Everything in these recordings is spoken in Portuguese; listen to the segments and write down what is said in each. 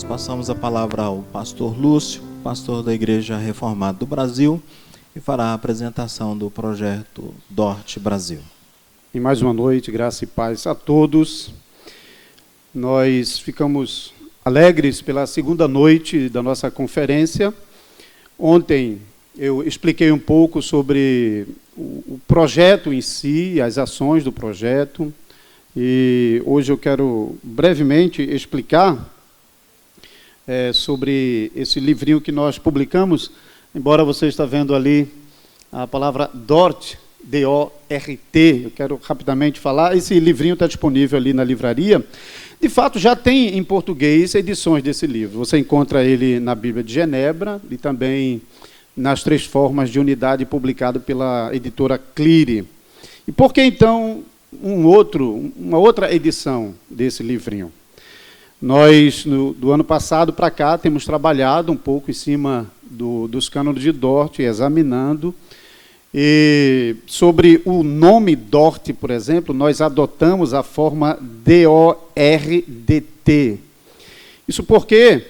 passamos a palavra ao pastor Lúcio, pastor da Igreja Reformada do Brasil, e fará a apresentação do projeto DORT Brasil. E mais uma noite, graça e paz a todos. Nós ficamos alegres pela segunda noite da nossa conferência. Ontem eu expliquei um pouco sobre o projeto em si, as ações do projeto, e hoje eu quero brevemente explicar sobre esse livrinho que nós publicamos, embora você está vendo ali a palavra DORT, D-O-R-T, eu quero rapidamente falar, esse livrinho está disponível ali na livraria. De fato, já tem em português edições desse livro, você encontra ele na Bíblia de Genebra e também nas 3 formas de unidade publicado pela editora Cliri. E por que então uma outra edição desse livrinho? Nós, do ano passado para cá, temos trabalhado um pouco em cima dos cânones de Dort, examinando. E sobre o nome Dort, por exemplo, nós adotamos a forma D-O-R-D-T. Isso porque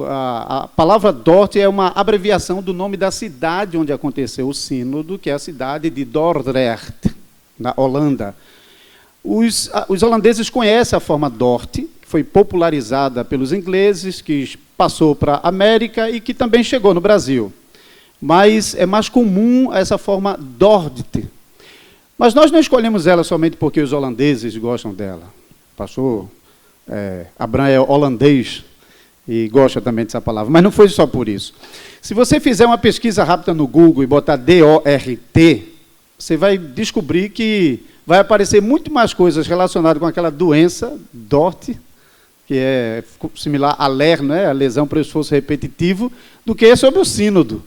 a palavra Dort é uma abreviação do nome da cidade onde aconteceu o sínodo, que é a cidade de Dordrecht, na Holanda. Os holandeses conhecem a forma Dort, que foi popularizada pelos ingleses, que passou para a América e que também chegou no Brasil. Mas é mais comum essa forma Dort. Mas nós não escolhemos ela somente porque os holandeses gostam dela. O pastor Abraham é holandês e gosta também dessa palavra, mas não foi só por isso. Se você fizer uma pesquisa rápida no Google e botar D-O-R-T, você vai descobrir que vai aparecer muito mais coisas relacionadas com aquela doença, DORT, que é similar à LER, né, a lesão por esforço repetitivo, do que sobre o sínodo.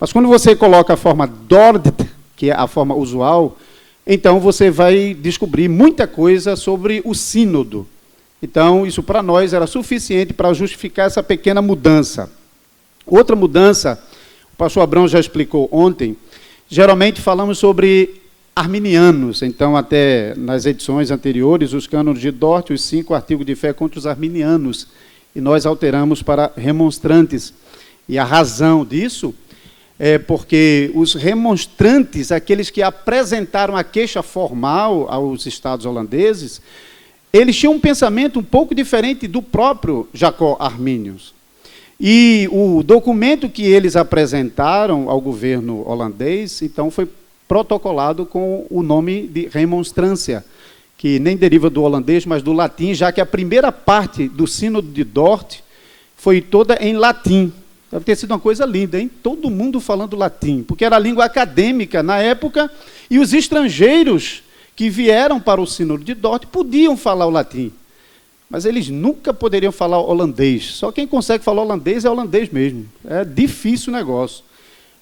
Mas quando você coloca a forma DORT, que é a forma usual, então você vai descobrir muita coisa sobre o sínodo. Então, isso para nós era suficiente para justificar essa pequena mudança. Outra mudança, o pastor Abrão já explicou ontem, geralmente falamos sobre arminianos, então até nas edições anteriores, os cânones de Dort, os 5 artigos de fé contra os arminianos, e nós alteramos para remonstrantes. E a razão disso é porque os remonstrantes, aqueles que apresentaram a queixa formal aos estados holandeses, eles tinham um pensamento um pouco diferente do próprio Jacob Arminius. E o documento que eles apresentaram ao governo holandês, então, foi protocolado com o nome de remonstrância, que nem deriva do holandês, mas do latim, já que a primeira parte do sínodo de Dort foi toda em latim. Deve ter sido uma coisa linda, hein? Todo mundo falando latim, porque era a língua acadêmica na época, e os estrangeiros que vieram para o sínodo de Dort podiam falar o latim, mas eles nunca poderiam falar holandês. Só quem consegue falar holandês é holandês mesmo. É difícil o negócio.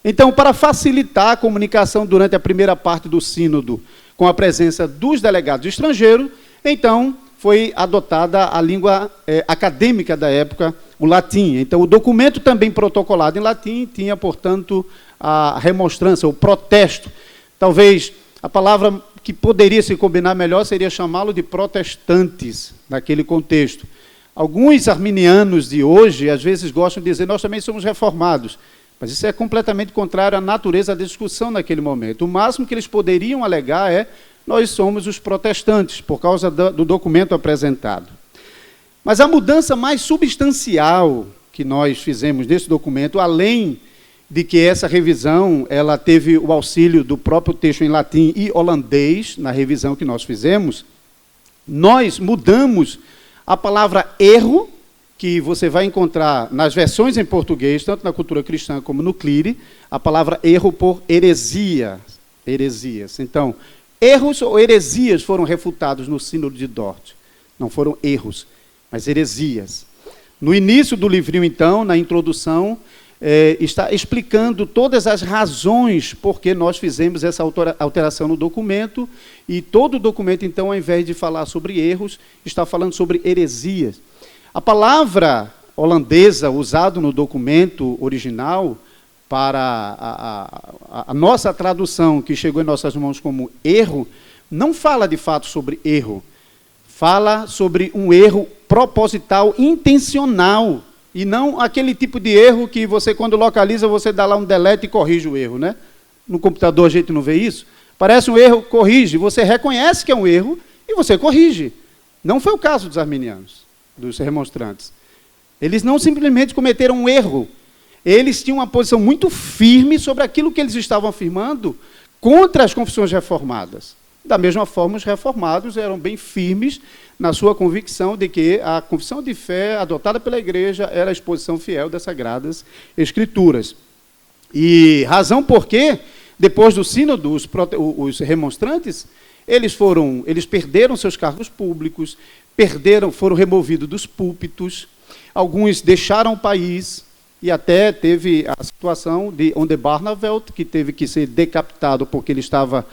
Então, para facilitar a comunicação durante a primeira parte do sínodo, com a presença dos delegados estrangeiros, então foi adotada a língua acadêmica da época, o latim. Então, o documento também protocolado em latim tinha, portanto, a remonstrância, o protesto. Talvez a palavra que poderia se combinar melhor seria chamá-lo de protestantes, naquele contexto. Alguns arminianos de hoje, às vezes, gostam de dizer, nós também somos reformados, mas isso é completamente contrário à natureza da discussão naquele momento. O máximo que eles poderiam alegar é, nós somos os protestantes, por causa do documento apresentado. Mas a mudança mais substancial que nós fizemos nesse documento, além de que essa revisão ela teve o auxílio do próprio texto em latim e holandês, na revisão que nós fizemos, nós mudamos a palavra erro, que você vai encontrar nas versões em português, tanto na Cultura Cristã como no Cliri, a palavra erro por heresias. Então, erros ou heresias foram refutados no sínodo de Dort. Não foram erros, mas heresias. No início do livrinho, então, na introdução, está explicando todas as razões por que nós fizemos essa alteração no documento, e todo o documento, então, ao invés de falar sobre erros, está falando sobre heresias. A palavra holandesa usada no documento original para a nossa tradução, que chegou em nossas mãos como erro, não fala de fato sobre erro, fala sobre um erro proposital, intencional, e não aquele tipo de erro que você, quando localiza, você dá lá um delete e corrige o erro, né? No computador a gente não vê isso. Parece um erro, corrige. Você reconhece que é um erro e você corrige. Não foi o caso dos arminianos, dos remonstrantes. Eles não simplesmente cometeram um erro. Eles tinham uma posição muito firme sobre aquilo que eles estavam afirmando contra as confissões reformadas. Da mesma forma, os reformados eram bem firmes na sua convicção de que a confissão de fé adotada pela Igreja era a exposição fiel das Sagradas Escrituras. E razão por quê, depois do sínodo, os remonstrantes, eles perderam seus cargos públicos, foram removidos dos púlpitos, alguns deixaram o país, e até teve a situação de Oldenbarnevelt, que teve que ser decapitado porque ele estava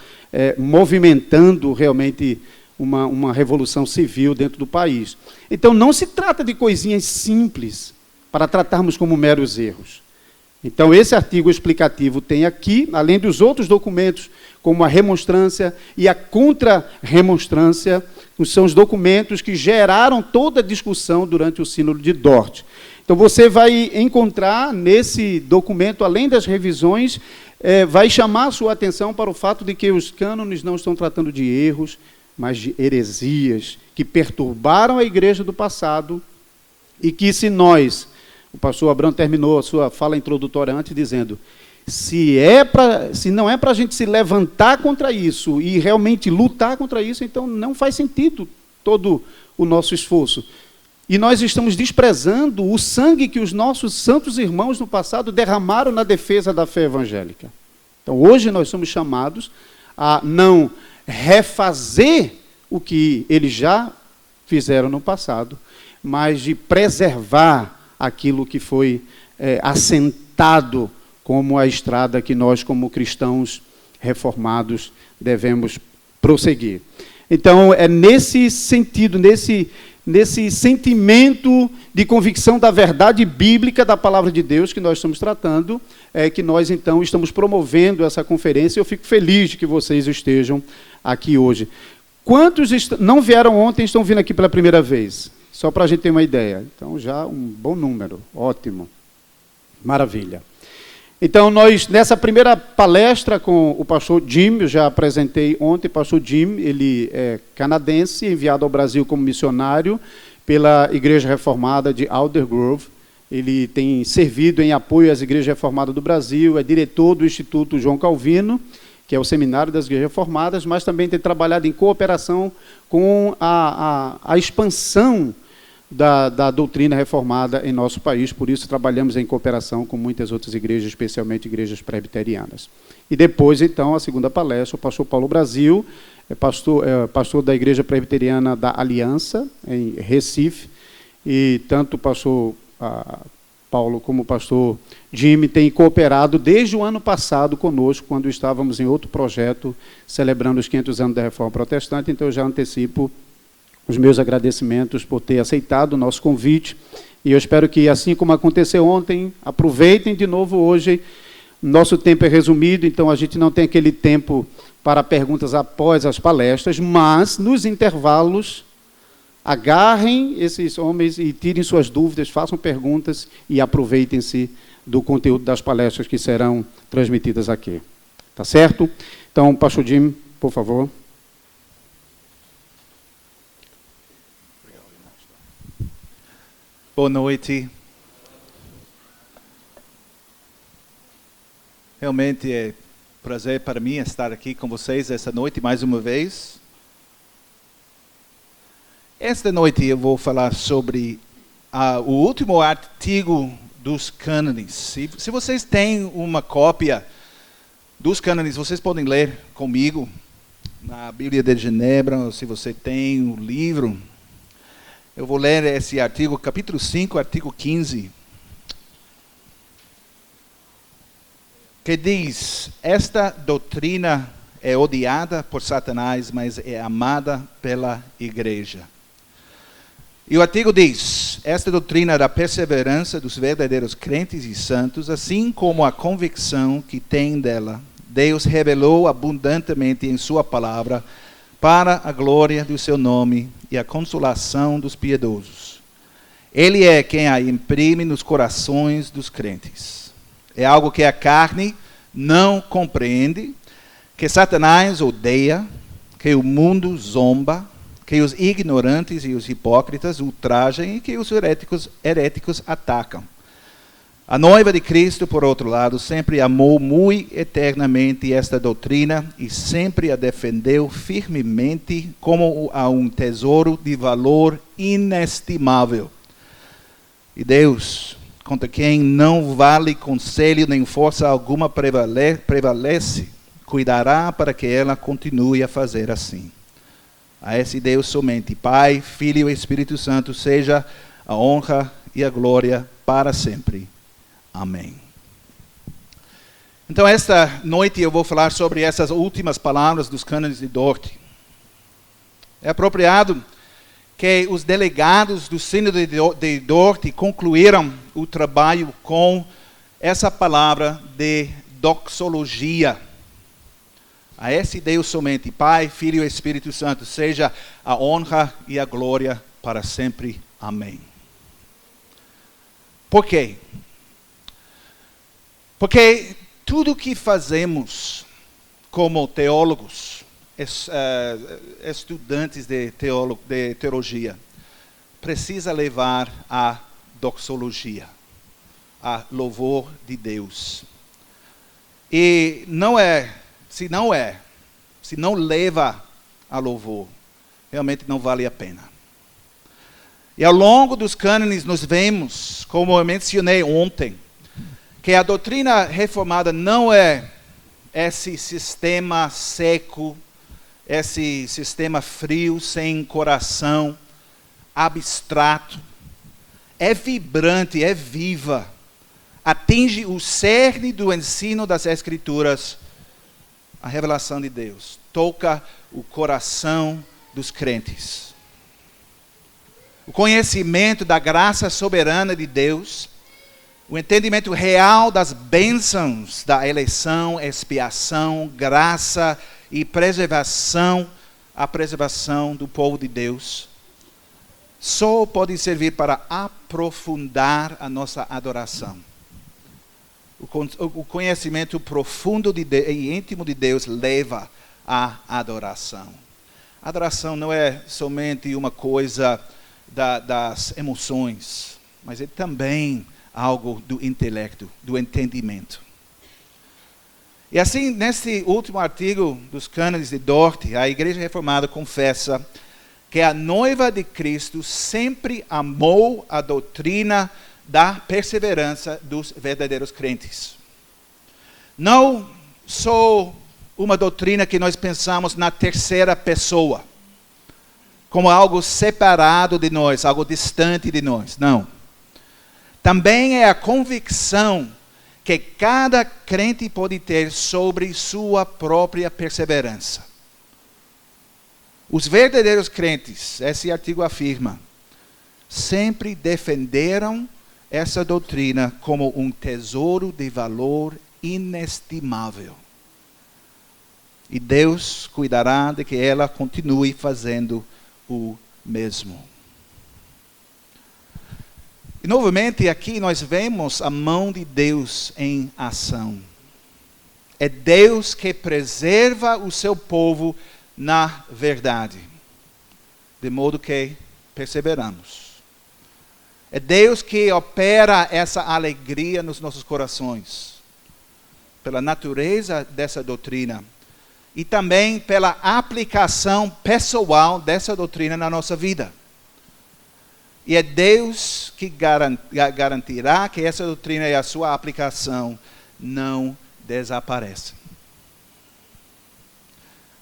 movimentando realmente uma revolução civil dentro do país. Então, não se trata de coisinhas simples para tratarmos como meros erros. Então, esse artigo explicativo tem aqui, além dos outros documentos, como a remonstrância e a contra-remonstrância, que são os documentos que geraram toda a discussão durante o Sínodo de Dort. Então, você vai encontrar nesse documento, além das revisões, vai chamar a sua atenção para o fato de que os cânones não estão tratando de erros, mas de heresias que perturbaram a igreja do passado e que se o pastor Abrão terminou a sua fala introdutória antes dizendo, se não é para a gente se levantar contra isso e realmente lutar contra isso, então não faz sentido todo o nosso esforço. E nós estamos desprezando o sangue que os nossos santos irmãos no passado derramaram na defesa da fé evangélica. Então, hoje nós somos chamados a não refazer o que eles já fizeram no passado, mas de preservar aquilo que foi assentado como a estrada que nós, como cristãos reformados, devemos prosseguir. Então, é nesse sentido, nesse sentimento de convicção da verdade bíblica da palavra de Deus que nós estamos tratando, que nós, então, estamos promovendo essa conferência. Eu fico feliz de que vocês estejam aqui hoje. Quantos não vieram ontem e estão vindo aqui pela primeira vez? Só para a gente ter uma ideia. Então, já um bom número. Ótimo. Maravilha. Então, nessa primeira palestra com o pastor Jim, eu já apresentei ontem, o pastor Jim, ele é canadense, enviado ao Brasil como missionário pela Igreja Reformada de Aldergrove. Ele tem servido em apoio às Igrejas Reformadas do Brasil, é diretor do Instituto João Calvino, que é o Seminário das Igrejas Reformadas, mas também tem trabalhado em cooperação com a expansão da doutrina reformada em nosso país, por isso trabalhamos em cooperação com muitas outras igrejas, especialmente igrejas presbiterianas. E depois, então, a segunda palestra, o pastor Paulo Brasil, pastor da Igreja Presbiteriana da Aliança, em Recife, e tanto o pastor Paulo como o pastor Jimmy têm cooperado desde o ano passado conosco, quando estávamos em outro projeto, celebrando os 500 anos da Reforma Protestante, então eu já antecipo os meus agradecimentos por ter aceitado o nosso convite, e eu espero que, assim como aconteceu ontem, aproveitem de novo hoje. Nosso tempo é resumido, então a gente não tem aquele tempo para perguntas após as palestras, mas, nos intervalos, agarrem esses homens e tirem suas dúvidas, façam perguntas e aproveitem-se do conteúdo das palestras que serão transmitidas aqui. Tá certo? Então, pastor Jim, por favor. Boa noite. Realmente é um prazer para mim estar aqui com vocês essa noite mais uma vez. Esta noite eu vou falar sobre o último artigo dos cânones. Se vocês têm uma cópia dos cânones, vocês podem ler comigo na Bíblia de Genebra, ou se você tem o livro. Eu vou ler esse artigo, capítulo 5, artigo 15, que diz: esta doutrina é odiada por Satanás, mas é amada pela igreja. E o artigo diz: esta doutrina da perseverança dos verdadeiros crentes e santos, assim como a convicção que tem dela, Deus revelou abundantemente em sua palavra, para a glória do seu nome e a consolação dos piedosos. Ele é quem a imprime nos corações dos crentes. É algo que a carne não compreende, que Satanás odeia, que o mundo zomba, que os ignorantes e os hipócritas ultrajam e que os heréticos atacam. A noiva de Cristo, por outro lado, sempre amou muito eternamente esta doutrina e sempre a defendeu firmemente como a um tesouro de valor inestimável. E Deus, contra quem não vale conselho nem força alguma prevalece, cuidará para que ela continue a fazer assim. A esse Deus somente, Pai, Filho e Espírito Santo, seja a honra e a glória para sempre. Amém. Então, esta noite eu vou falar sobre essas últimas palavras dos cânones de Dort. É apropriado que os delegados do Sínodo de Dort concluíram o trabalho com essa palavra de doxologia. A esse Deus somente, Pai, Filho e Espírito Santo, seja a honra e a glória para sempre. Amém. Por quê? Porque tudo que fazemos como teólogos, estudantes de teologia, precisa levar a doxologia, a louvor de Deus. E se não leva a louvor, realmente não vale a pena. E ao longo dos cânones nós vemos, como eu mencionei ontem, que a doutrina reformada não é esse sistema seco, esse sistema frio, sem coração, abstrato. É vibrante, é viva. Atinge o cerne do ensino das Escrituras, a revelação de Deus. Toca o coração dos crentes. O conhecimento da graça soberana de Deus, o entendimento real das bênçãos da eleição, expiação, graça e preservação, a preservação do povo de Deus, só pode servir para aprofundar a nossa adoração. O conhecimento profundo e íntimo de Deus leva à adoração. A adoração não é somente uma coisa das emoções, mas é também algo do intelecto, do entendimento. E assim, neste último artigo dos cânones de Dort, a Igreja Reformada confessa que a noiva de Cristo sempre amou a doutrina da perseverança dos verdadeiros crentes. Não só uma doutrina que nós pensamos na terceira pessoa, como algo separado de nós, algo distante de nós. Não. Também é a convicção que cada crente pode ter sobre sua própria perseverança. Os verdadeiros crentes, esse artigo afirma, sempre defenderam essa doutrina como um tesouro de valor inestimável. E Deus cuidará de que ela continue fazendo o mesmo. E novamente aqui nós vemos a mão de Deus em ação. É Deus que preserva o seu povo na verdade, de modo que perseveramos. É Deus que opera essa alegria nos nossos corações, pela natureza dessa doutrina e também pela aplicação pessoal dessa doutrina na nossa vida. E é Deus que garantirá que essa doutrina e a sua aplicação não desapareçam.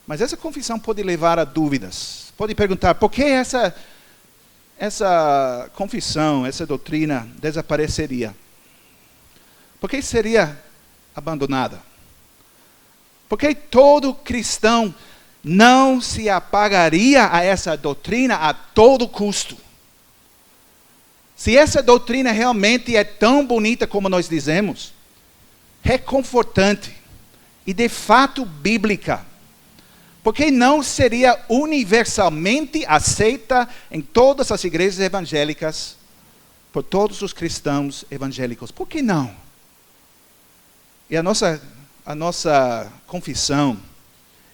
Mas essa confissão pode levar a dúvidas. Pode perguntar, por que essa confissão, essa doutrina desapareceria? Por que seria abandonada? Por que todo cristão não se apagaria a essa doutrina a todo custo? Se essa doutrina realmente é tão bonita como nós dizemos, reconfortante e de fato bíblica, Porque não seria universalmente aceita em todas as igrejas evangélicas, por todos os cristãos evangélicos. Por que não? E a nossa confissão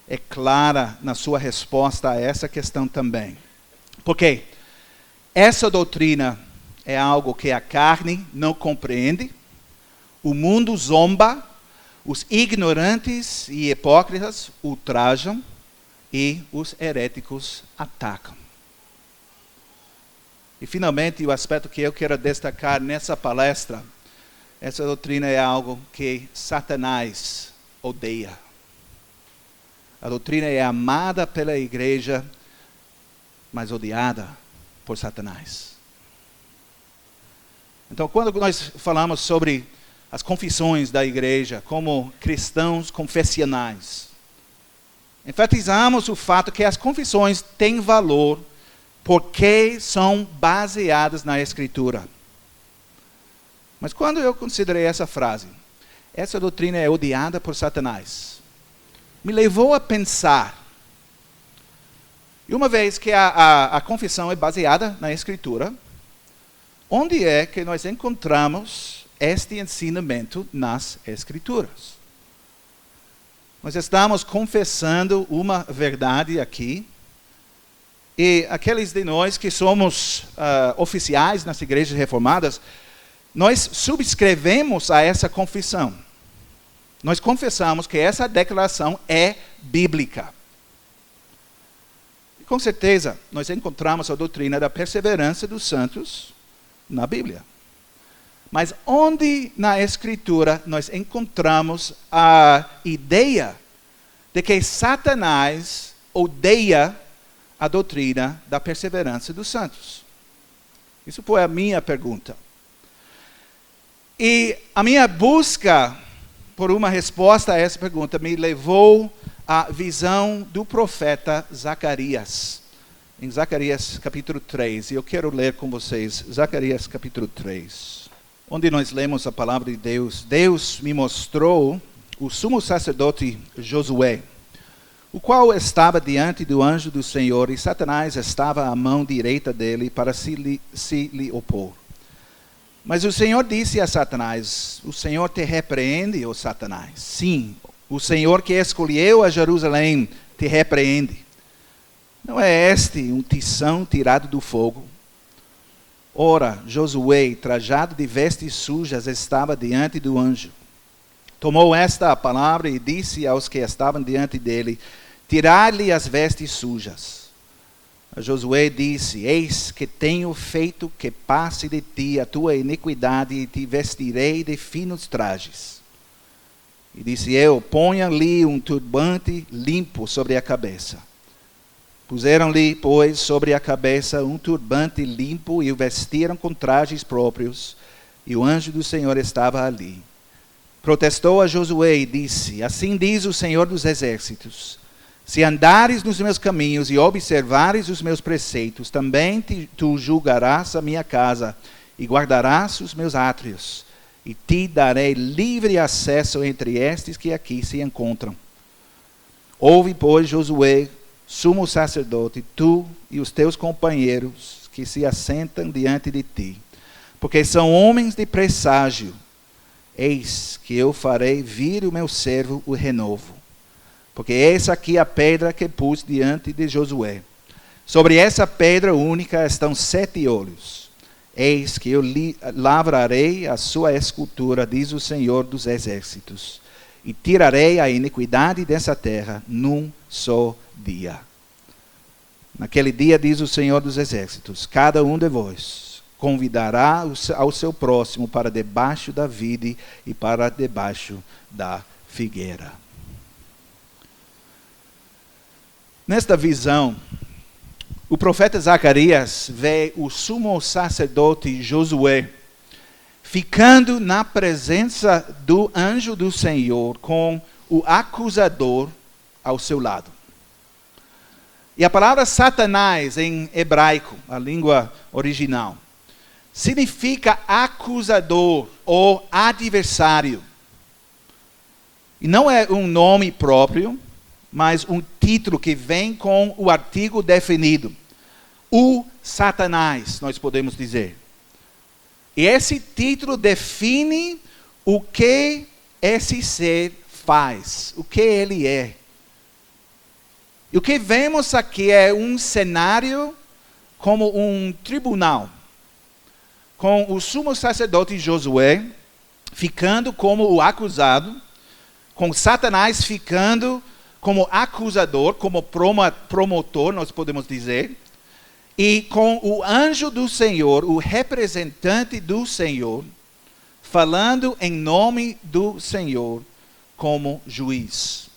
é clara na sua resposta a essa questão também. Porque essa doutrina é algo que a carne não compreende, o mundo zomba, os ignorantes e hipócritas ultrajam e os heréticos atacam. E finalmente, o aspecto que eu quero destacar nessa palestra, essa doutrina é algo que Satanás odeia. A doutrina é amada pela igreja, mas odiada por Satanás. Então, quando nós falamos sobre as confissões da igreja como cristãos confessionais, enfatizamos o fato que as confissões têm valor porque são baseadas na Escritura. Mas quando eu considerei essa frase, essa doutrina é odiada por Satanás, me levou a pensar, e uma vez que a confissão é baseada na Escritura, onde é que nós encontramos este ensinamento nas Escrituras? Nós estamos confessando uma verdade aqui, e aqueles de nós que somos oficiais nas igrejas reformadas, nós subscrevemos a essa confissão. Nós confessamos que essa declaração é bíblica. E com certeza, nós encontramos a doutrina da perseverança dos santos na Bíblia. Mas onde na Escritura nós encontramos a ideia de que Satanás odeia a doutrina da perseverança dos santos? Isso foi a minha pergunta. E a minha busca por uma resposta a essa pergunta me levou à visão do profeta Zacarias. Em Zacarias capítulo 3, e eu quero ler com vocês Zacarias capítulo 3, onde nós lemos a palavra de Deus. Deus me mostrou o sumo sacerdote Josué, o qual estava diante do anjo do Senhor, e Satanás estava à mão direita dele para se lhe opor. Mas o Senhor disse a Satanás: o Senhor te repreende, ó Satanás. Sim, o Senhor que escolheu a Jerusalém te repreende. Não é este um tição tirado do fogo? Ora, Josué, trajado de vestes sujas, estava diante do anjo. Tomou esta a palavra e disse aos que estavam diante dele: tirai-lhe as vestes sujas. A Josué disse: eis que tenho feito que passe de ti a tua iniquidade e te vestirei de finos trajes. E disse eu: ponha-lhe um turbante limpo sobre a cabeça. Puseram-lhe, pois, sobre a cabeça um turbante limpo e o vestiram com trajes próprios, e o anjo do Senhor estava ali. Protestou a Josué e disse: assim diz o Senhor dos Exércitos: se andares nos meus caminhos e observares os meus preceitos, também tu julgarás a minha casa e guardarás os meus átrios, e te darei livre acesso entre estes que aqui se encontram. Ouve, pois, Josué, sumo sacerdote, tu e os teus companheiros que se assentam diante de ti, porque são homens de presságio. Eis que eu farei vir o meu servo o renovo. Porque eis aqui a pedra que pus diante de Josué. Sobre essa pedra única estão 7 olhos. Eis que eu lavrarei a sua escultura, diz o Senhor dos Exércitos, e tirarei a iniquidade dessa terra num só dia. Naquele dia, diz o Senhor dos Exércitos, cada um de vós convidará ao seu próximo para debaixo da vide e para debaixo da figueira. Nesta visão, o profeta Zacarias vê o sumo sacerdote Josué ficando na presença do anjo do Senhor com o acusador ao seu lado. E a palavra Satanás em hebraico, a língua original, significa acusador ou adversário. E não é um nome próprio, mas um título que vem com o artigo definido. O Satanás, nós podemos dizer. E esse título define o que esse ser faz, o que ele é. E o que vemos aqui é um cenário como um tribunal, com o sumo sacerdote Josué ficando como o acusado, com Satanás ficando como acusador, como promotor, nós podemos dizer, e com o anjo do Senhor, o representante do Senhor, falando em nome do Senhor como juiz.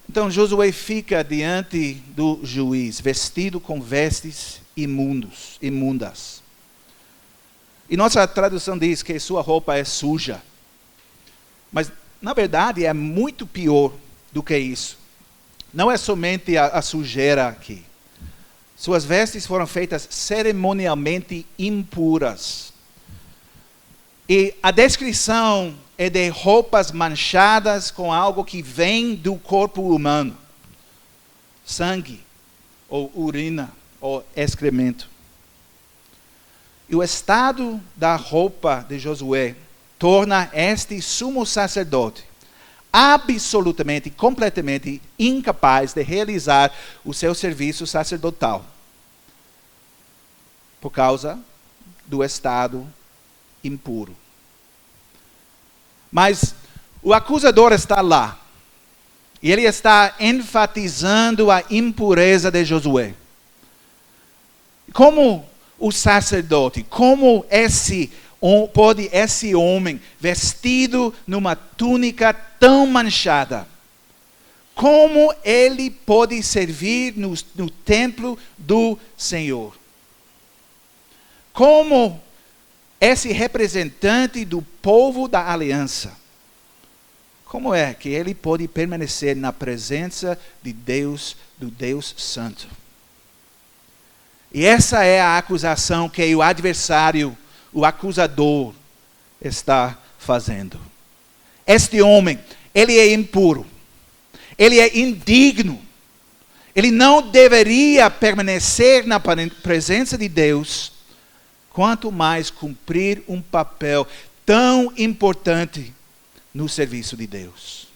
Então Josué fica diante do juiz, vestido com vestes imundas. E nossa tradução diz que sua roupa é suja. Mas, na verdade, é muito pior do que isso. Não é somente a sujeira aqui. Suas vestes foram feitas cerimonialmente impuras. E a descrição é de roupas manchadas com algo que vem do corpo humano. Sangue, ou urina, ou excremento. E o estado da roupa de Josué torna este sumo sacerdote absolutamente, completamente incapaz de realizar o seu serviço sacerdotal. Por causa do estado impuro. Mas o acusador está lá. E ele está enfatizando a impureza de Josué. Como o sacerdote, como pode esse homem, vestido numa túnica tão manchada, como ele pode servir no templo do Senhor? Como esse representante do povo da aliança, como é que ele pode permanecer na presença de Deus, do Deus Santo? E essa é a acusação que o adversário, o acusador, está fazendo. Este homem, ele é impuro. Ele é indigno. Ele não deveria permanecer na presença de Deus, quanto mais cumprir um papel tão importante no serviço de Deus.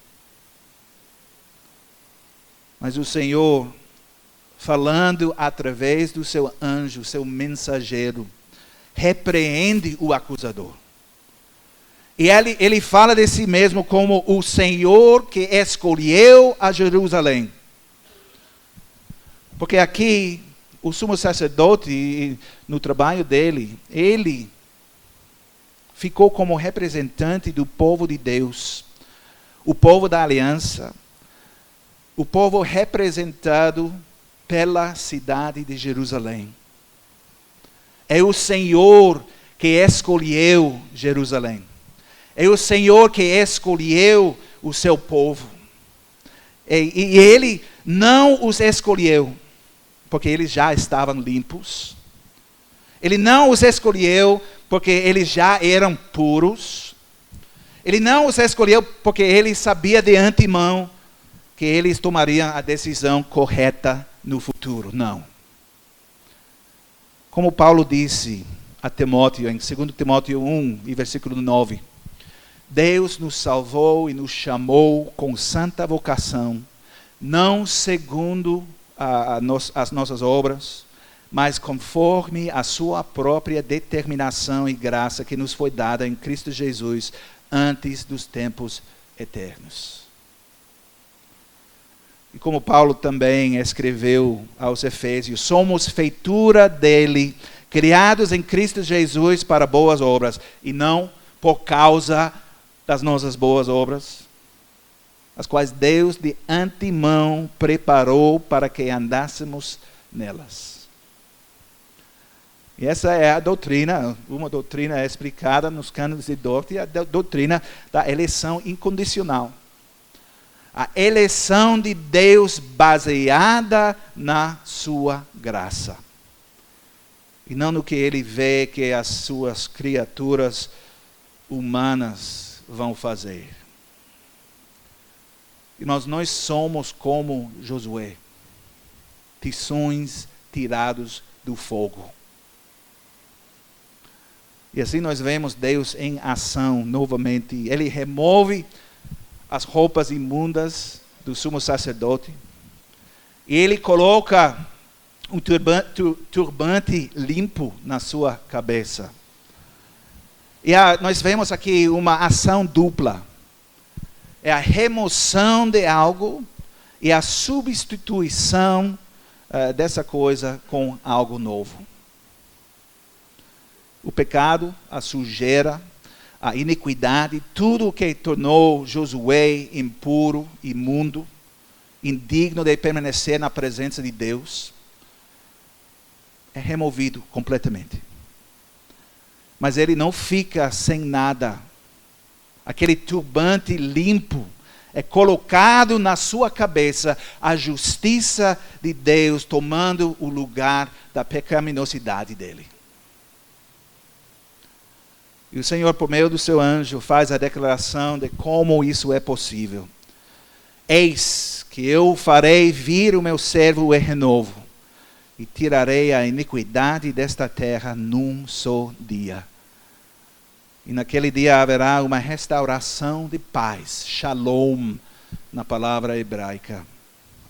Mas o Senhor, falando através do seu anjo, seu mensageiro, repreende o acusador. E ele fala de si mesmo como o Senhor que escolheu a Jerusalém. Porque aqui, o sumo sacerdote, no trabalho dele, ele ficou como representante do povo de Deus, o povo da aliança, o povo representado pela cidade de Jerusalém. É o Senhor que escolheu Jerusalém. É o Senhor que escolheu o seu povo. E Ele não os escolheu porque eles já estavam limpos. Ele não os escolheu porque eles já eram puros. Ele não os escolheu porque Ele sabia de antemão que eles tomariam a decisão correta no futuro. Não. Como Paulo disse a Timóteo, em 2 Timóteo 1, e versículo 9. Deus nos salvou e nos chamou com santa vocação, não segundo as nossas obras, mas conforme a sua própria determinação e graça que nos foi dada em Cristo Jesus antes dos tempos eternos. E como Paulo também escreveu aos Efésios, somos feitura dele, criados em Cristo Jesus para boas obras, e não por causa das nossas boas obras, as quais Deus de antemão preparou para que andássemos nelas. E essa é a doutrina, uma doutrina explicada nos cânones de Dort, a doutrina da eleição incondicional. A eleição de Deus baseada na sua graça. E não no que ele vê que as suas criaturas humanas vão fazer. Irmãos, nós somos como Josué, tições tirados do fogo. E assim nós vemos Deus em ação novamente. Ele remove as roupas imundas do sumo sacerdote. E ele coloca um turbante limpo na sua cabeça. E nós vemos aqui uma ação dupla. É a remoção de algo e a substituição dessa coisa com algo novo. O pecado, a sujeira, a iniquidade, tudo o que tornou Josué impuro, imundo, indigno de permanecer na presença de Deus, é removido completamente. Mas ele não fica sem nada. Aquele turbante limpo é colocado na sua cabeça, a justiça de Deus tomando o lugar da pecaminosidade dele. E o Senhor, por meio do seu anjo, faz a declaração de como isso é possível. Eis que eu farei vir o meu servo em renovo, e tirarei a iniquidade desta terra num só dia. E naquele dia haverá uma restauração de paz, shalom, na palavra hebraica.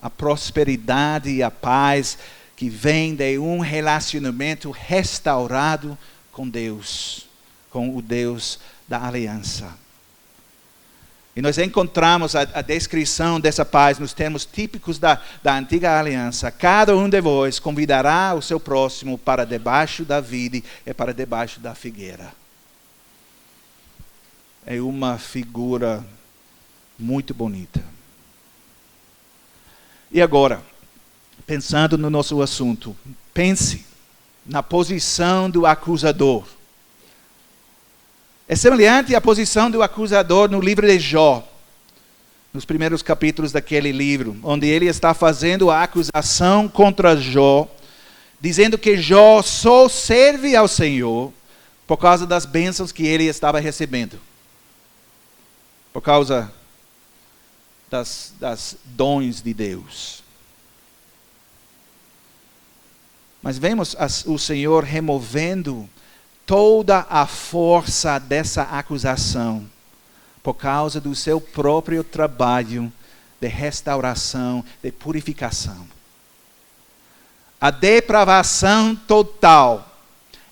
A prosperidade e a paz que vem de um relacionamento restaurado com Deus, com o Deus da aliança. E nós encontramos a descrição dessa paz nos termos típicos da antiga aliança. Cada um de vós convidará o seu próximo para debaixo da vide e para debaixo da figueira. É uma figura muito bonita. E agora, pensando no nosso assunto, pense na posição do acusador. É semelhante à posição do acusador no livro de Jó, nos primeiros capítulos daquele livro, onde ele está fazendo a acusação contra Jó, dizendo que Jó só serve ao Senhor por causa das bênçãos que ele estava recebendo. Por causa das dons de Deus. Mas vemos o Senhor removendo toda a força dessa acusação por causa do seu próprio trabalho de restauração, de purificação. A depravação total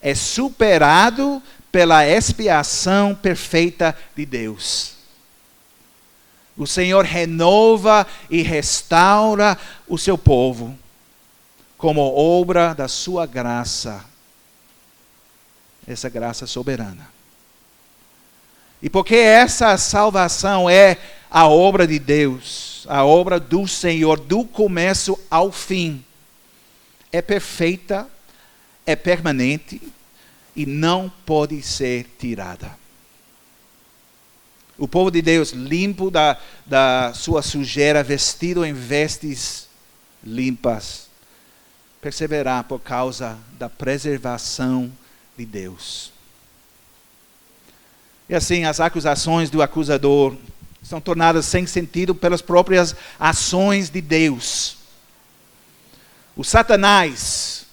é superado pela expiação perfeita de Deus. O Senhor renova e restaura o seu povo como obra da sua graça. Essa graça soberana. E porque essa salvação é a obra de Deus, a obra do Senhor, do começo ao fim, é perfeita, é permanente e não pode ser tirada. O povo de Deus, limpo da sua sujeira, vestido em vestes limpas, perseverar por causa da preservação de Deus. E assim, as acusações do acusador são tornadas sem sentido pelas próprias ações de Deus. O Satanás,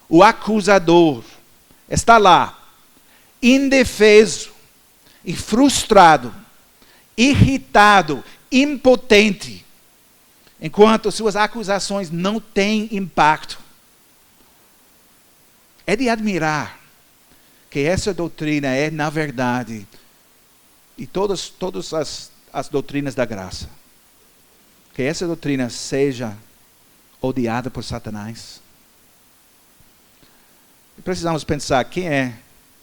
o acusador, está lá, indefeso e frustrado, irritado, impotente, enquanto suas acusações não têm impacto. É de admirar que essa doutrina é, na verdade, e todas as doutrinas da graça, que essa doutrina seja odiada por Satanás. E precisamos pensar, quem é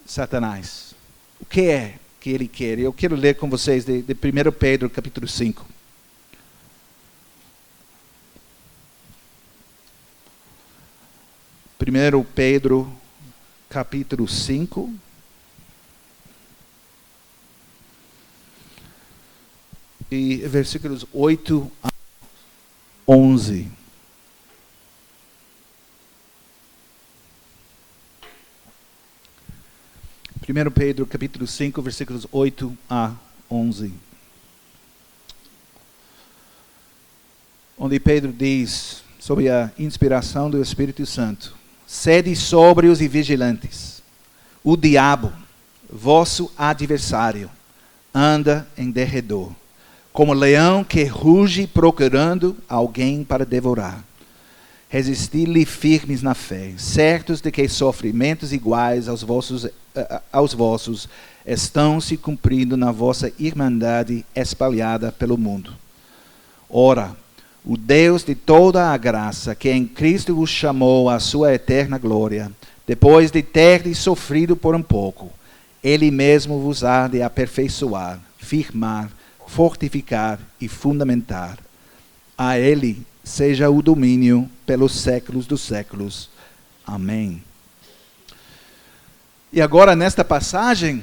Satanás? O que é que ele quer? Eu quero ler com vocês de 1 Pedro, capítulo 5. Primeiro Pedro, capítulo 5. E versículos 8 a 11. Primeiro Pedro, capítulo 5, versículos 8 a 11. onde Pedro diz, sob a inspiração do Espírito Santo: sede sóbrios e vigilantes. O diabo, vosso adversário, anda em derredor, como leão que ruge procurando alguém para devorar. Resisti-lhe firmes na fé, certos de que sofrimentos iguais aos vossos estão se cumprindo na vossa irmandade espalhada pelo mundo. Ora, o Deus de toda a graça, que em Cristo vos chamou à sua eterna glória, depois de terdes sofrido por um pouco, Ele mesmo vos há de aperfeiçoar, firmar, fortificar e fundamentar. A Ele seja o domínio pelos séculos dos séculos. Amém. E agora, nesta passagem,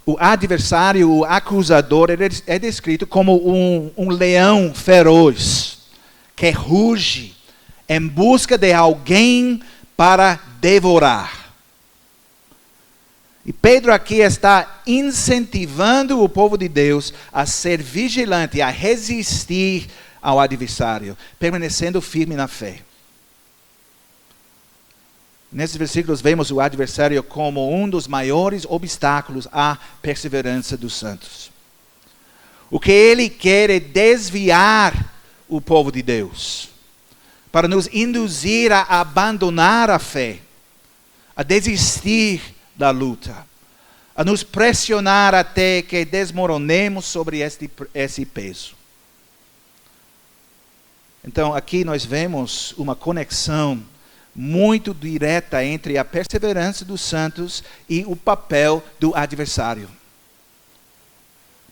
o adversário, o acusador, é descrito como um leão feroz, que ruge em busca de alguém para devorar. E Pedro aqui está incentivando o povo de Deus a ser vigilante, a resistir ao adversário, permanecendo firme na fé. Nesses versículos vemos o adversário como um dos maiores obstáculos à perseverança dos santos. O que ele quer é desviar o povo de Deus, para nos induzir a abandonar a fé, a desistir da luta, a nos pressionar até que desmoronemos sobre esse peso. Então, aqui nós vemos uma conexão muito direta entre a perseverança dos santos e o papel do adversário.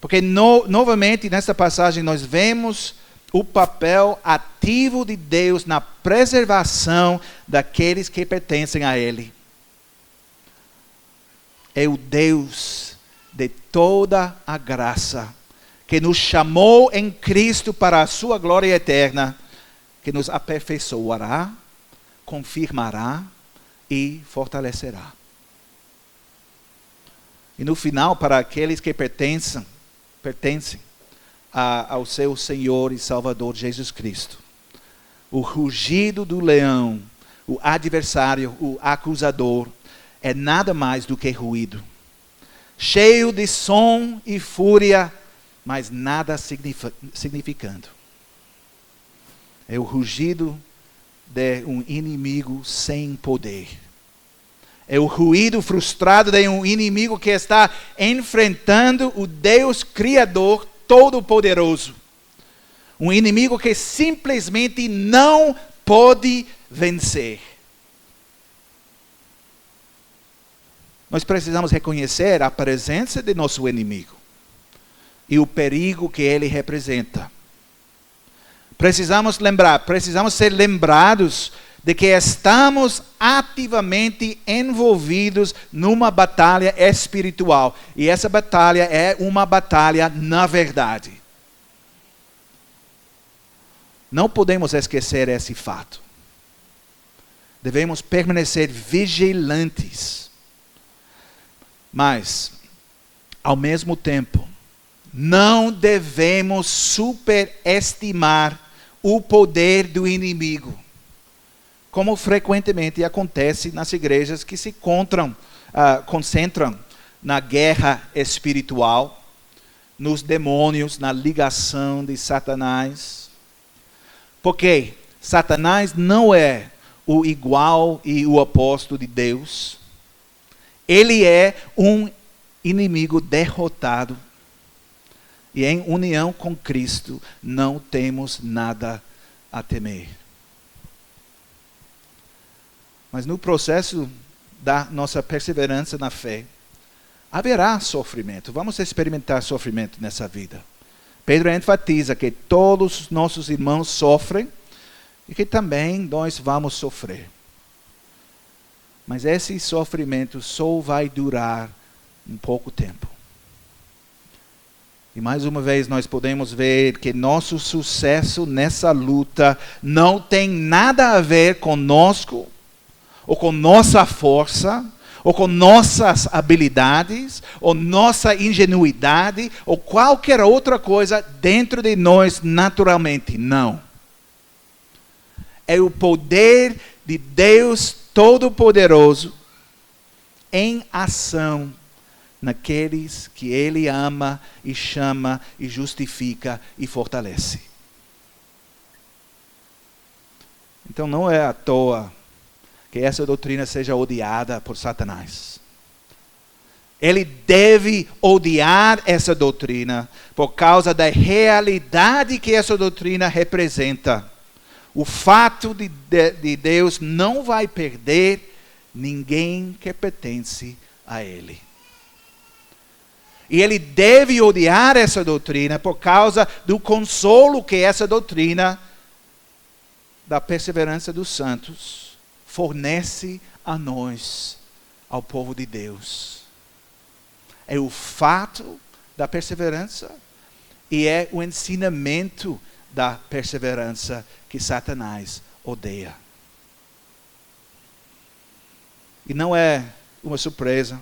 Porque, novamente, nesta passagem, nós vemos o papel ativo de Deus na preservação daqueles que pertencem a Ele. É o Deus de toda a graça, que nos chamou em Cristo para a sua glória eterna, que nos aperfeiçoará, confirmará e fortalecerá. E no final, para aqueles que pertencem ao seu Senhor e Salvador Jesus Cristo, o rugido do leão, o adversário, o acusador, é nada mais do que ruído, cheio de som e fúria, mas nada significando. É o rugido de um inimigo sem poder. É o ruído frustrado de um inimigo que está enfrentando o Deus Criador Todo-Poderoso. Um inimigo que simplesmente não pode vencer. Nós precisamos reconhecer a presença de nosso inimigo e o perigo que ele representa. Precisamos ser lembrados de que estamos ativamente envolvidos numa batalha espiritual. E essa batalha é uma batalha na verdade. Não podemos esquecer esse fato. Devemos permanecer vigilantes. Mas, ao mesmo tempo, não devemos superestimar o poder do inimigo, como frequentemente acontece nas igrejas que se concentram na guerra espiritual, nos demônios, na ligação de Satanás. Porque Satanás não é o igual e o oposto de Deus. Ele é um inimigo derrotado. E em união com Cristo, não temos nada a temer. Mas no processo da nossa perseverança na fé, haverá sofrimento. Vamos experimentar sofrimento nessa vida. Pedro enfatiza que todos os nossos irmãos sofrem e que também nós vamos sofrer. Mas esse sofrimento só vai durar um pouco tempo. E mais uma vez nós podemos ver que nosso sucesso nessa luta não tem nada a ver conosco, ou com nossa força, ou com nossas habilidades, ou nossa ingenuidade, ou qualquer outra coisa dentro de nós naturalmente. Não. é o poder de Deus Todo-Poderoso em ação naqueles que Ele ama e chama e justifica e fortalece. Então não é à toa que essa doutrina seja odiada por Satanás. Ele deve odiar essa doutrina por causa da realidade que essa doutrina representa. O fato de Deus não vai perder ninguém que pertence a Ele. E ele deve odiar essa doutrina por causa do consolo que essa doutrina da perseverança dos santos fornece a nós, ao povo de Deus. É o fato da perseverança e é o ensinamento da perseverança que Satanás odeia. E não é uma surpresa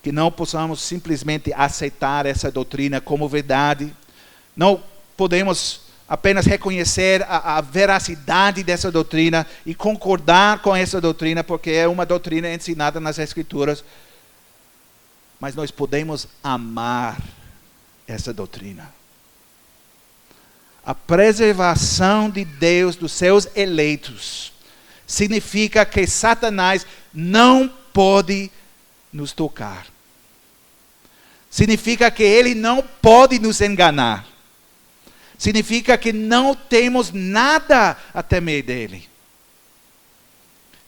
que não possamos simplesmente aceitar essa doutrina como verdade. Não podemos apenas reconhecer a veracidade dessa doutrina e concordar com essa doutrina, porque é uma doutrina ensinada nas Escrituras. Mas nós podemos amar essa doutrina. A preservação de Deus dos seus eleitos significa que Satanás não pode nos tocar. Significa que ele não pode nos enganar. Significa que não temos nada a temer dele.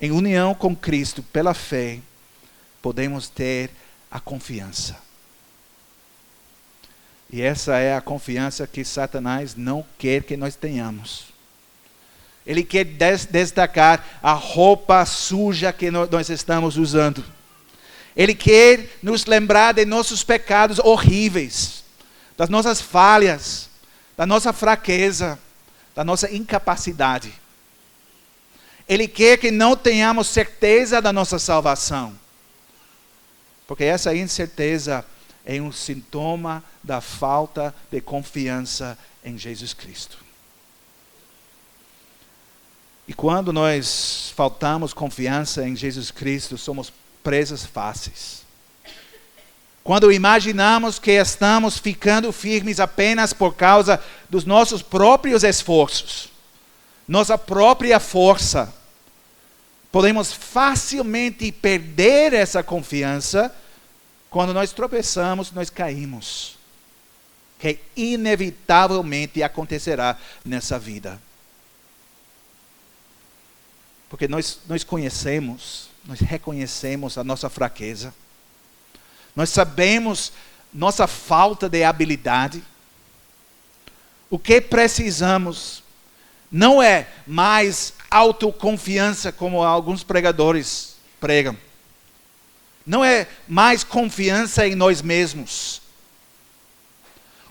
Em união com Cristo, pela fé, podemos ter a confiança. E essa é a confiança que Satanás não quer que nós tenhamos. Ele quer destacar a roupa suja que nós estamos usando. Ele quer nos lembrar de nossos pecados horríveis, das nossas falhas, da nossa fraqueza, da nossa incapacidade. Ele quer que não tenhamos certeza da nossa salvação. Porque essa incerteza é um sintoma da falta de confiança em Jesus Cristo. E quando nós faltamos confiança em Jesus Cristo, somos presas fáceis. Quando imaginamos que estamos ficando firmes apenas por causa dos nossos próprios esforços, nossa própria força, podemos facilmente perder essa confiança quando nós tropeçamos, nós caímos. Que inevitavelmente acontecerá nessa vida. Porque nós conhecemos, nós reconhecemos a nossa fraqueza. Nós sabemos nossa falta de habilidade. O que precisamos não é mais autoconfiança, como alguns pregadores pregam. Não é mais confiança em nós mesmos.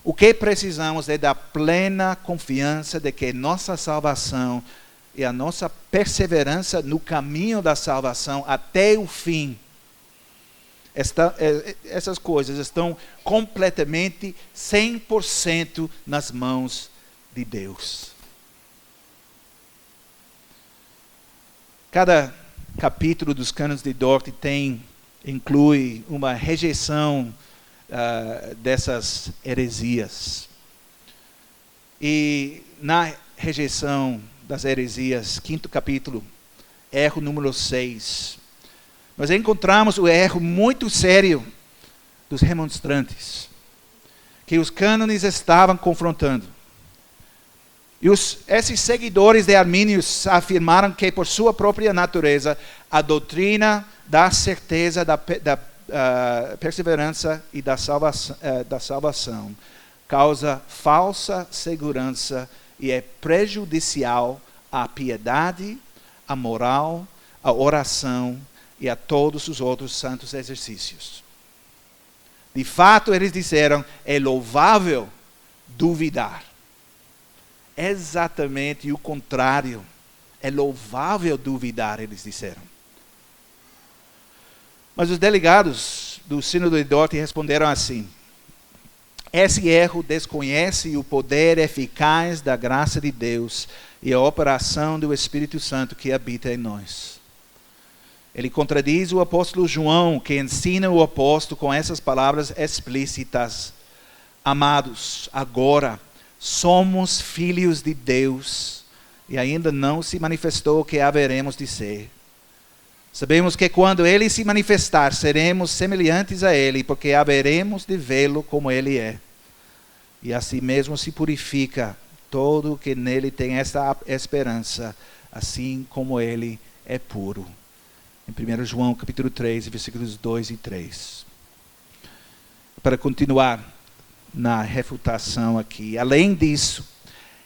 O que precisamos é da plena confiança de que nossa salvação e a nossa perseverança no caminho da salvação até o fim, essas coisas estão completamente, 100% nas mãos de Deus. Cada capítulo dos Cânones de Dort inclui uma rejeição dessas heresias. E na rejeição das heresias, 5º capítulo, erro número 6, nós encontramos o erro muito sério dos remonstrantes, que os cânones estavam confrontando. E esses seguidores de Arminius afirmaram que, por sua própria natureza, a doutrina da certeza da perseverança e da salvação causa falsa segurança e é prejudicial à piedade, à moral, à oração e a todos os outros santos exercícios. De fato, eles disseram, é louvável duvidar. Exatamente o contrário. É louvável duvidar, eles disseram. Mas os delegados do Sínodo de Dort responderam assim: Esse erro desconhece o poder eficaz da graça de Deus e a operação do Espírito Santo que habita em nós. Ele contradiz o apóstolo João, que ensina o apóstolo com essas palavras explícitas: amados, agora somos filhos de Deus e ainda não se manifestou o que haveremos de ser. Sabemos que quando Ele se manifestar, seremos semelhantes a Ele, porque haveremos de vê-lo como Ele é. E assim mesmo se purifica todo o que nele tem esta esperança, assim como Ele é puro. Em 1 João capítulo 3, versículos 2 e 3. Para continuar na refutação aqui, além disso,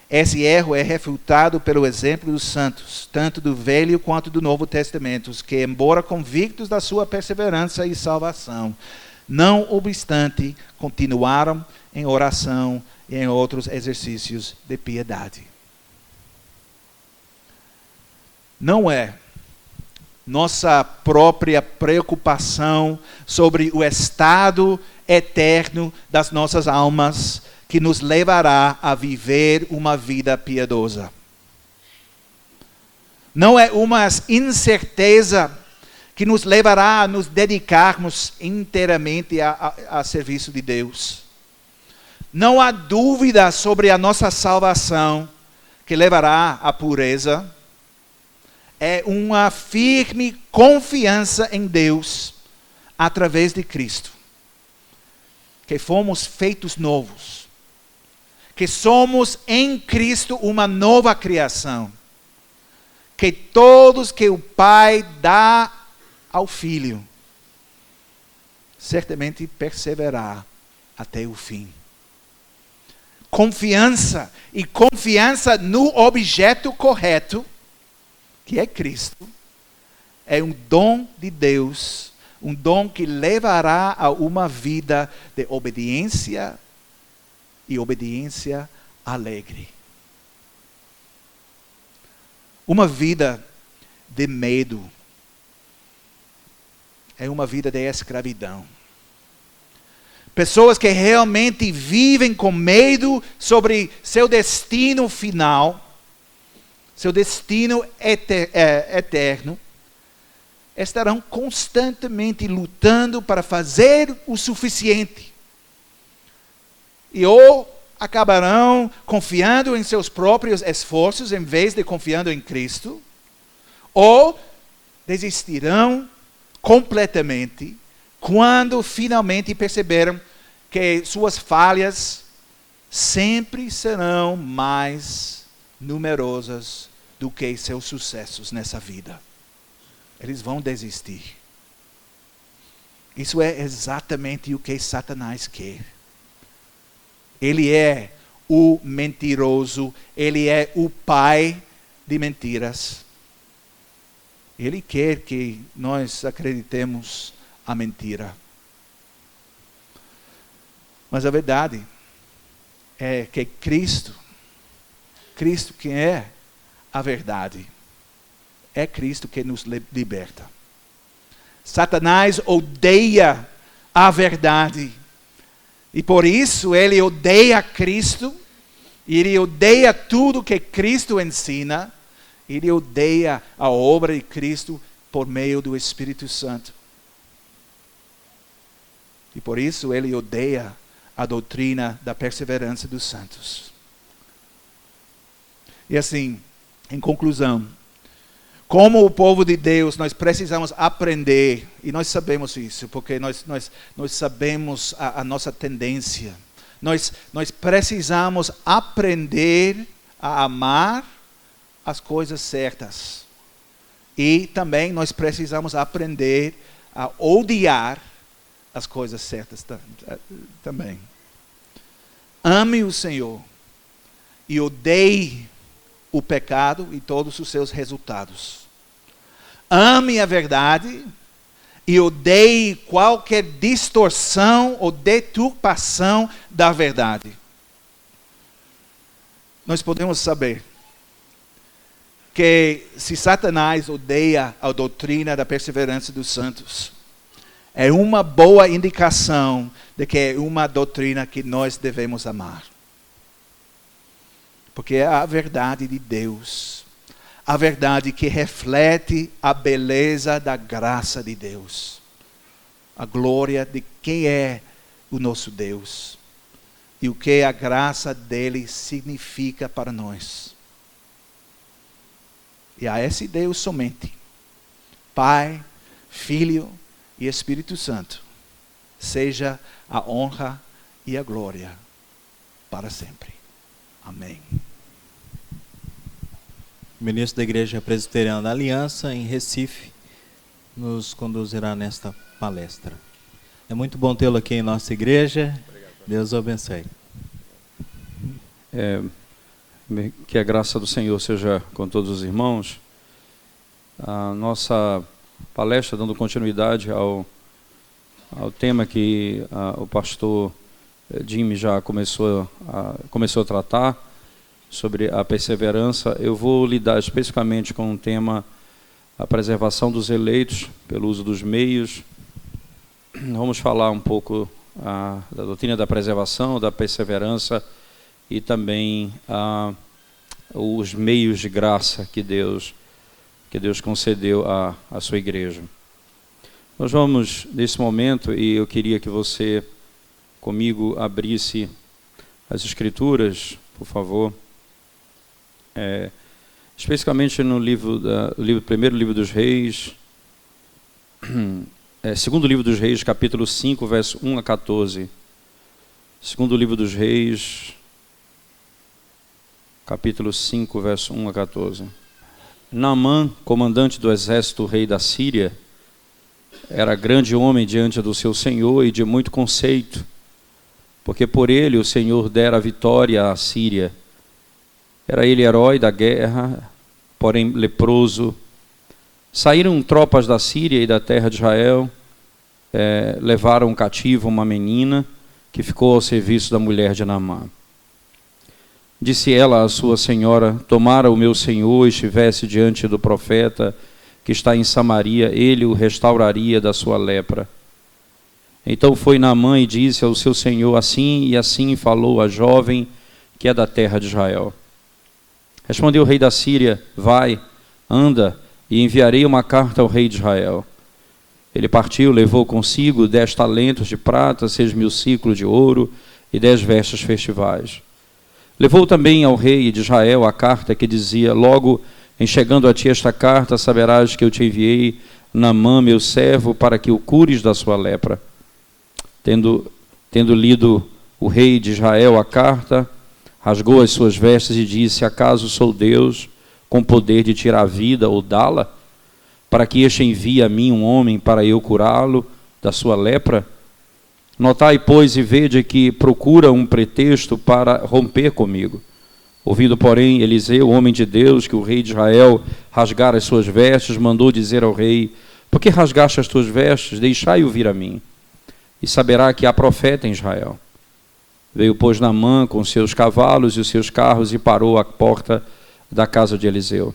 esse erro é refutado pelo exemplo dos santos, tanto do Velho quanto do Novo Testamento, que, embora convictos da sua perseverança e salvação, não obstante, continuaram em oração e em outros exercícios de piedade. Não é nossa própria preocupação sobre o estado eterno das nossas almas que nos levará a viver uma vida piedosa. Não é uma incerteza que nos levará a nos dedicarmos inteiramente a serviço de Deus. Não há dúvida sobre a nossa salvação que levará à pureza. É uma firme confiança em Deus através de Cristo. Que fomos feitos novos. Que somos em Cristo uma nova criação. Que todos que o Pai dá ao Filho, certamente perseverará até o fim. Confiança, e confiança no objeto correto, que é Cristo, é um dom de Deus, um dom que levará a uma vida de obediência e obediência alegre. Uma vida de medo é uma vida de escravidão. Pessoas que realmente vivem com medo sobre seu destino final, seu destino eterno, estarão constantemente lutando para fazer o suficiente. E ou acabarão confiando em seus próprios esforços em vez de confiando em Cristo, ou desistirão completamente quando finalmente perceberam que suas falhas sempre serão mais numerosas do que seus sucessos nessa vida. Eles vão desistir. Isso é exatamente o que Satanás quer. Ele é o mentiroso, ele é o pai de mentiras. Ele quer que nós acreditemos a mentira. Mas a verdade é que Cristo que é a verdade, é Cristo que nos liberta. Satanás odeia a verdade. E por isso ele odeia Cristo, e ele odeia tudo que Cristo ensina, ele odeia a obra de Cristo por meio do Espírito Santo. E por isso ele odeia a doutrina da perseverança dos santos. E assim, em conclusão, como o povo de Deus, nós precisamos aprender, e nós sabemos isso, porque nós sabemos a nossa tendência. Nós precisamos aprender a amar as coisas certas. E também nós precisamos aprender a odiar as coisas certas também. Ame o Senhor e odeie o pecado e todos os seus resultados. Ame a verdade e odeie qualquer distorção ou deturpação da verdade. Nós podemos saber que se Satanás odeia a doutrina da perseverança dos santos, é uma boa indicação de que é uma doutrina que nós devemos amar. Porque é a verdade de Deus. A verdade que reflete a beleza da graça de Deus. A glória de quem é o nosso Deus. E o que a graça dele significa para nós. E a esse Deus somente, Pai, Filho e Espírito Santo, seja a honra e a glória para sempre. Amém. O ministro da Igreja Presbiteriana da Aliança, em Recife, nos conduzirá nesta palestra. É muito bom tê-lo aqui em nossa igreja. Deus o abençoe. Que a graça do Senhor seja com todos os irmãos. A nossa palestra, dando continuidade ao tema que o pastor Jimmy já começou a tratar, sobre a perseverança. Eu vou lidar especificamente com o tema a preservação dos eleitos pelo uso dos meios. Vamos falar um pouco da doutrina da preservação, da perseverança e também os meios de graça que Deus concedeu à sua igreja. Nós vamos, nesse momento, e eu queria que você comigo abrisse as Escrituras, por favor, especificamente no primeiro livro dos Reis, segundo livro dos Reis, capítulo 5, verso 1 a 14. Segundo livro dos Reis, capítulo 5, verso 1 a 14. Naamã, comandante do exército do rei da Síria, era grande homem diante do seu senhor e de muito conceito, porque por ele o Senhor dera a vitória à Síria. Era ele herói da guerra, porém leproso. Saíram tropas da Síria e da terra de Israel, levaram cativo uma menina que ficou ao serviço da mulher de Naamã. Disse ela à sua senhora: tomara o meu senhor estivesse diante do profeta que está em Samaria, ele o restauraria da sua lepra. Então foi Naamã e disse ao seu senhor: assim e assim falou a jovem que é da terra de Israel. Respondeu o rei da Síria: vai, anda, e enviarei uma carta ao rei de Israel. Ele partiu, levou consigo 10 talentos de prata, 6.000 ciclos de ouro e 10 vestes festivais. Levou também ao rei de Israel a carta que dizia: logo em chegando a ti esta carta, saberás que eu te enviei Naamã, meu servo, para que o cures da sua lepra. Tendo lido o rei de Israel a carta, rasgou as suas vestes e disse: acaso sou Deus com poder de tirar a vida ou dá-la, para que este envie a mim um homem para eu curá-lo da sua lepra? Notai, pois, e vede que procura um pretexto para romper comigo. Ouvindo, porém, Eliseu, homem de Deus, que o rei de Israel rasgara as suas vestes, mandou dizer ao rei: por que rasgaste as tuas vestes? Deixai-o vir a mim, e saberá que há profeta em Israel. Veio, pois, Naamã com seus cavalos e os seus carros e parou à porta da casa de Eliseu.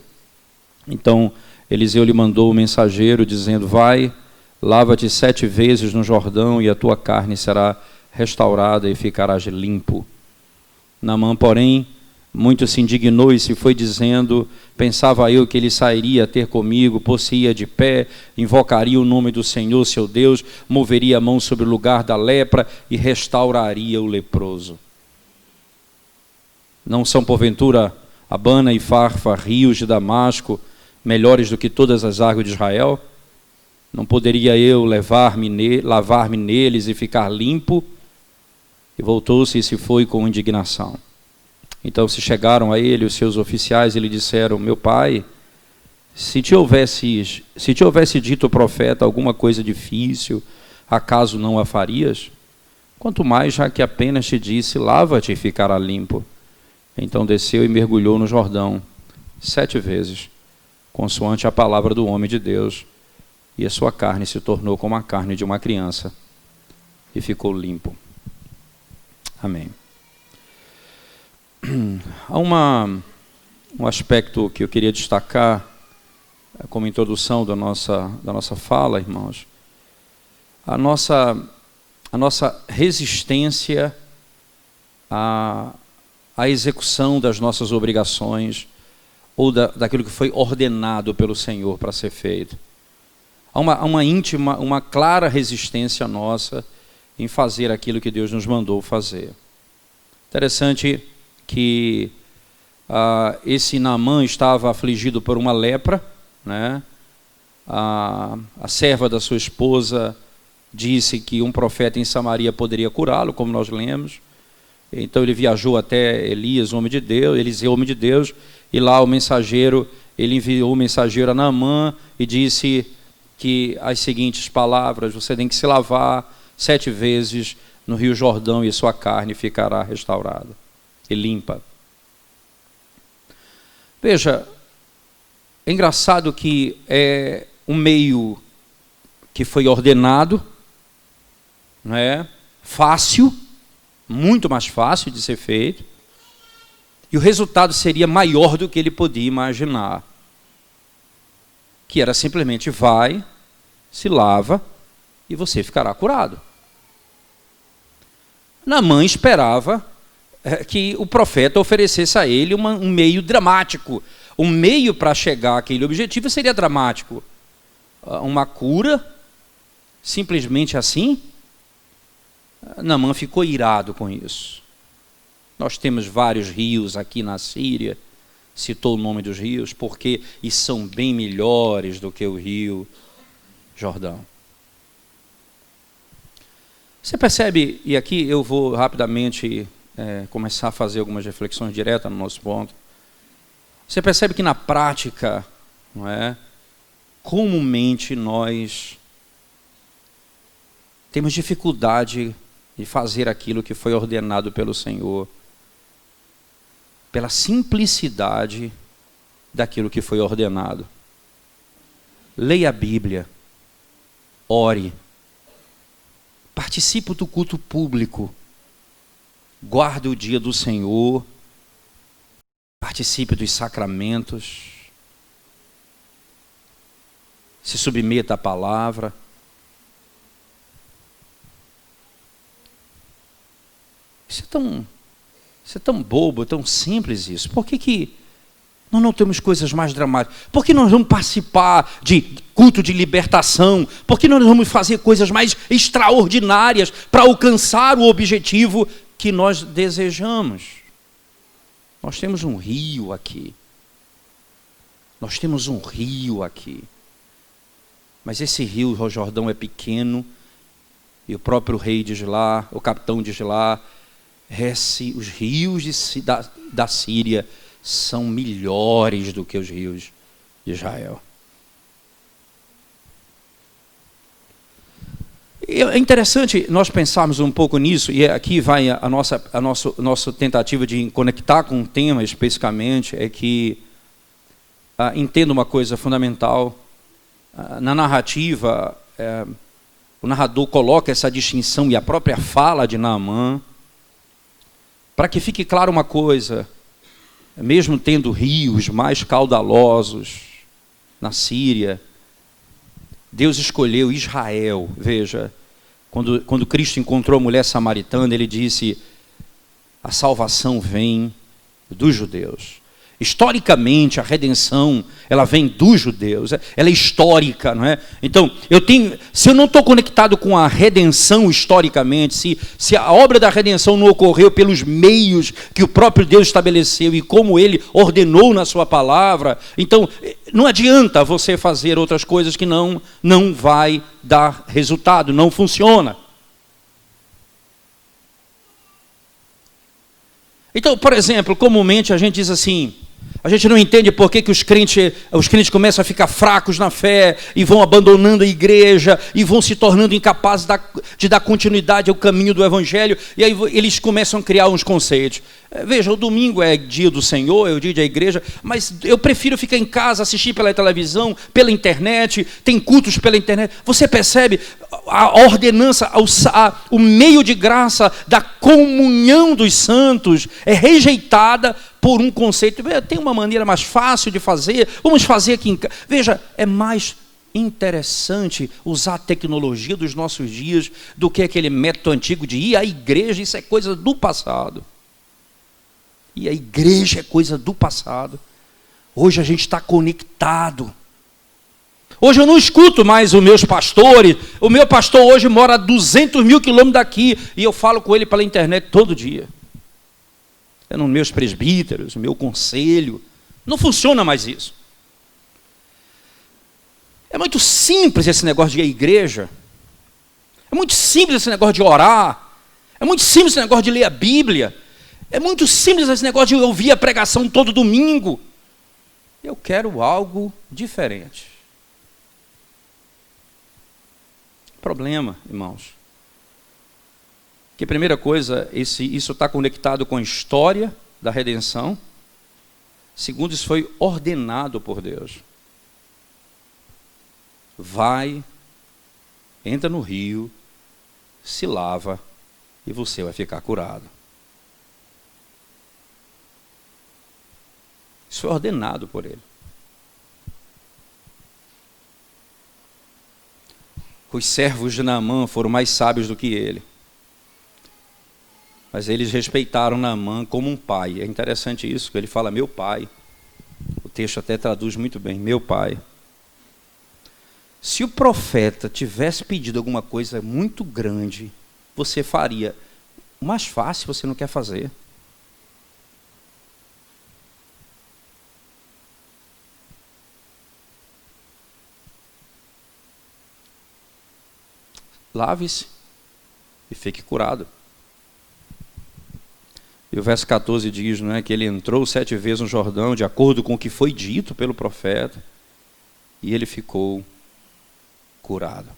Então Eliseu lhe mandou o mensageiro, dizendo: vai, lava-te 7 vezes no Jordão, e a tua carne será restaurada e ficarás limpo. Naamã, porém, muito se indignou e se foi dizendo: pensava eu que ele sairia a ter comigo, pôr-se-ia de pé, invocaria o nome do Senhor seu Deus, moveria a mão sobre o lugar da lepra e restauraria o leproso. Não são porventura Abana e Farfa, rios de Damasco, melhores do que todas as águas de Israel? Não poderia eu lavar-me neles e ficar limpo? E voltou-se e se foi com indignação. Então se chegaram a ele os seus oficiais e lhe disseram: meu pai, se te houvesse dito o profeta alguma coisa difícil, acaso não a farias? Quanto mais já que apenas te disse: lava-te e ficará limpo. Então desceu e mergulhou no Jordão 7 vezes, consoante a palavra do homem de Deus, e a sua carne se tornou como a carne de uma criança, e ficou limpo. Amém. Há um aspecto que eu queria destacar como introdução da nossa fala, irmãos. a nossa resistência à execução das nossas obrigações ou daquilo que foi ordenado pelo Senhor para ser feito. Há uma clara resistência nossa em fazer aquilo que Deus nos mandou fazer. Interessante que esse Naamã estava afligido por uma lepra, né? A serva da sua esposa disse que um profeta em Samaria poderia curá-lo, como nós lemos. Então ele viajou até Eliseu, homem de Deus, e lá ele enviou o mensageiro a Naamã e disse que as seguintes palavras: você tem que se lavar 7 vezes no Rio Jordão e sua carne ficará restaurada e limpa. Veja, é engraçado que é um meio que foi ordenado, não é? Fácil, muito mais fácil de ser feito, e o resultado seria maior do que ele podia imaginar, que era simplesmente vai, se lava e você ficará curado. Naamã esperava que o profeta oferecesse a ele um meio dramático. Um meio para chegar àquele objetivo seria dramático. Uma cura, simplesmente assim. Naamã ficou irado com isso. Nós temos vários rios aqui na Síria, citou o nome dos rios, e são bem melhores do que o rio Jordão. Você percebe, e aqui eu vou rapidamente começar a fazer algumas reflexões diretas no nosso ponto. Você percebe que na prática, não é, comumente nós temos dificuldade de fazer aquilo que foi ordenado pelo Senhor, pela simplicidade daquilo que foi ordenado. Leia a Bíblia, ore, participe do culto público, guarde o dia do Senhor, participe dos sacramentos, se submeta à palavra. Isso é tão bobo, tão simples isso. Por que nós não temos coisas mais dramáticas? Por que nós vamos participar de culto de libertação? Por que nós vamos fazer coisas mais extraordinárias para alcançar o objetivo que nós desejamos? Nós temos um rio aqui. Mas esse rio, o Jordão, é pequeno, e o próprio rei diz lá, o capitão diz lá, os rios da Síria são melhores do que os rios de Israel. É interessante nós pensarmos um pouco nisso, e aqui vai a nossa tentativa de conectar com o tema especificamente, é que entenda uma coisa fundamental. Na narrativa, o narrador coloca essa distinção e a própria fala de Naamã, para que fique claro uma coisa: mesmo tendo rios mais caudalosos na Síria, Deus escolheu Israel. Veja, quando Cristo encontrou a mulher samaritana, ele disse: a salvação vem dos judeus. Historicamente, a redenção, ela vem dos judeus, ela é histórica, não é? Então, se eu não estou conectado com a redenção historicamente, se a obra da redenção não ocorreu pelos meios que o próprio Deus estabeleceu e como Ele ordenou na sua palavra, então não adianta você fazer outras coisas que não vai dar resultado, não funciona. Então, por exemplo, comumente a gente diz assim, a gente não entende por que os crentes começam a ficar fracos na fé e vão abandonando a igreja e vão se tornando incapazes de dar continuidade ao caminho do Evangelho, e aí eles começam a criar uns conceitos. Veja, o domingo é dia do Senhor, é o dia da igreja, mas eu prefiro ficar em casa, assistir pela televisão, pela internet, tem cultos pela internet. Você percebe a ordenança, o meio de graça da comunhão dos santos é rejeitada por um conceito. Tem uma maneira mais fácil de fazer, vamos fazer aqui em casa. Veja, é mais interessante usar a tecnologia dos nossos dias do que aquele método antigo de ir à igreja. Isso é coisa do passado. E a igreja é coisa do passado. Hoje a gente está conectado. Hoje eu não escuto mais os meus pastores. O meu pastor hoje mora a 200 mil quilômetros daqui e eu falo com ele pela internet todo dia. É nos meus presbíteros, no meu conselho. Não funciona mais isso. É muito simples esse negócio de ir à igreja. É muito simples esse negócio de orar. É muito simples esse negócio de ler a Bíblia. É muito simples esse negócio de ouvir a pregação todo domingo. Eu quero algo diferente. Problema, irmãos. Que primeira coisa, isso está conectado com a história da redenção. Segundo, isso foi ordenado por Deus. Vai, entra no rio, se lava e você vai ficar curado. Isso foi ordenado por ele. Os servos de Naamã foram mais sábios do que ele. Mas eles respeitaram Naamã como um pai. É interessante isso, que ele fala, meu pai. O texto até traduz muito bem, meu pai. Se o profeta tivesse pedido alguma coisa muito grande, você faria. O mais fácil você não quer fazer. Lave-se e fique curado. E o verso 14 diz, não é, que ele entrou 7 vezes no Jordão, de acordo com o que foi dito pelo profeta, e ele ficou curado.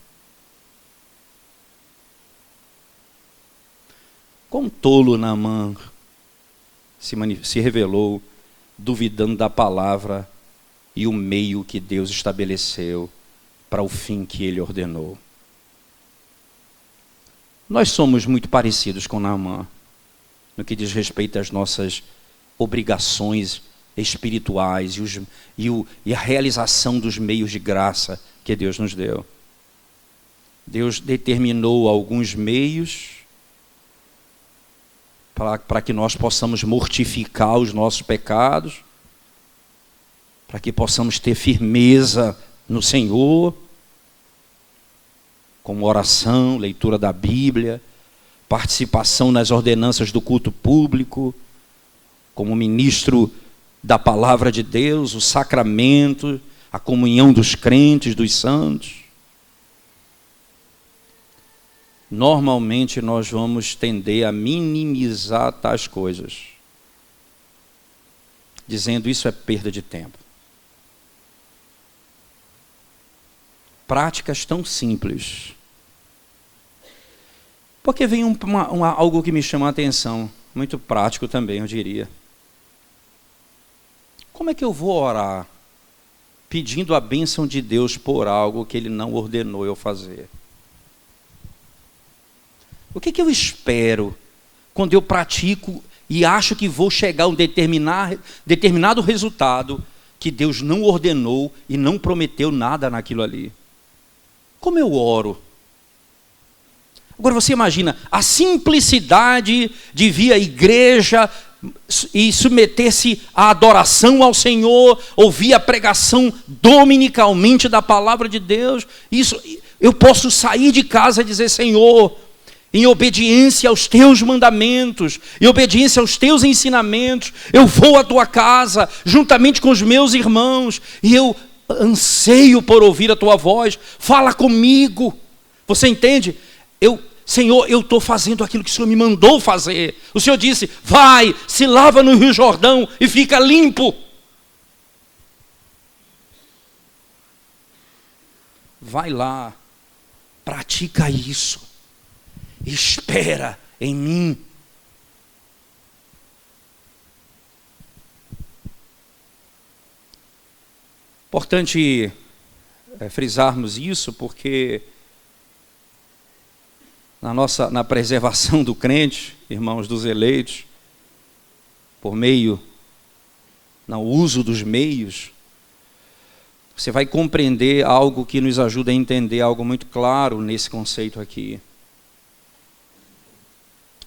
Quão tolo Naamã se revelou, duvidando da palavra e o meio que Deus estabeleceu para o fim que ele ordenou. Nós somos muito parecidos com Naamã, no que diz respeito às nossas obrigações espirituais e a realização dos meios de graça que Deus nos deu. Deus determinou alguns meios para que nós possamos mortificar os nossos pecados, para que possamos ter firmeza no Senhor, como oração, leitura da Bíblia, participação nas ordenanças do culto público, como ministro da palavra de Deus, o sacramento, a comunhão dos crentes, dos santos. Normalmente nós vamos tender a minimizar tais coisas, dizendo isso é perda de tempo. Práticas tão simples. Porque vem algo que me chama a atenção, muito prático também, eu diria. Como é que eu vou orar pedindo a bênção de Deus por algo que Ele não ordenou eu fazer? O que eu espero quando eu pratico e acho que vou chegar a um determinado resultado que Deus não ordenou e não prometeu nada naquilo ali? Como eu oro? Agora você imagina a simplicidade de vir à igreja e submeter-se à adoração ao Senhor, ouvir a pregação dominicalmente da palavra de Deus. Isso, eu posso sair de casa e dizer, Senhor, em obediência aos teus mandamentos, em obediência aos teus ensinamentos, eu vou à tua casa, juntamente com os meus irmãos, e eu anseio por ouvir a tua voz, fala comigo. Você entende? Senhor, eu estou fazendo aquilo que o Senhor me mandou fazer. O Senhor disse, vai, se lava no Rio Jordão e fica limpo. Vai lá, pratica isso, espera em mim. Importante frisarmos isso, porque na preservação do crente, irmãos, dos eleitos, por meio, no uso dos meios, você vai compreender algo que nos ajuda a entender algo muito claro nesse conceito aqui.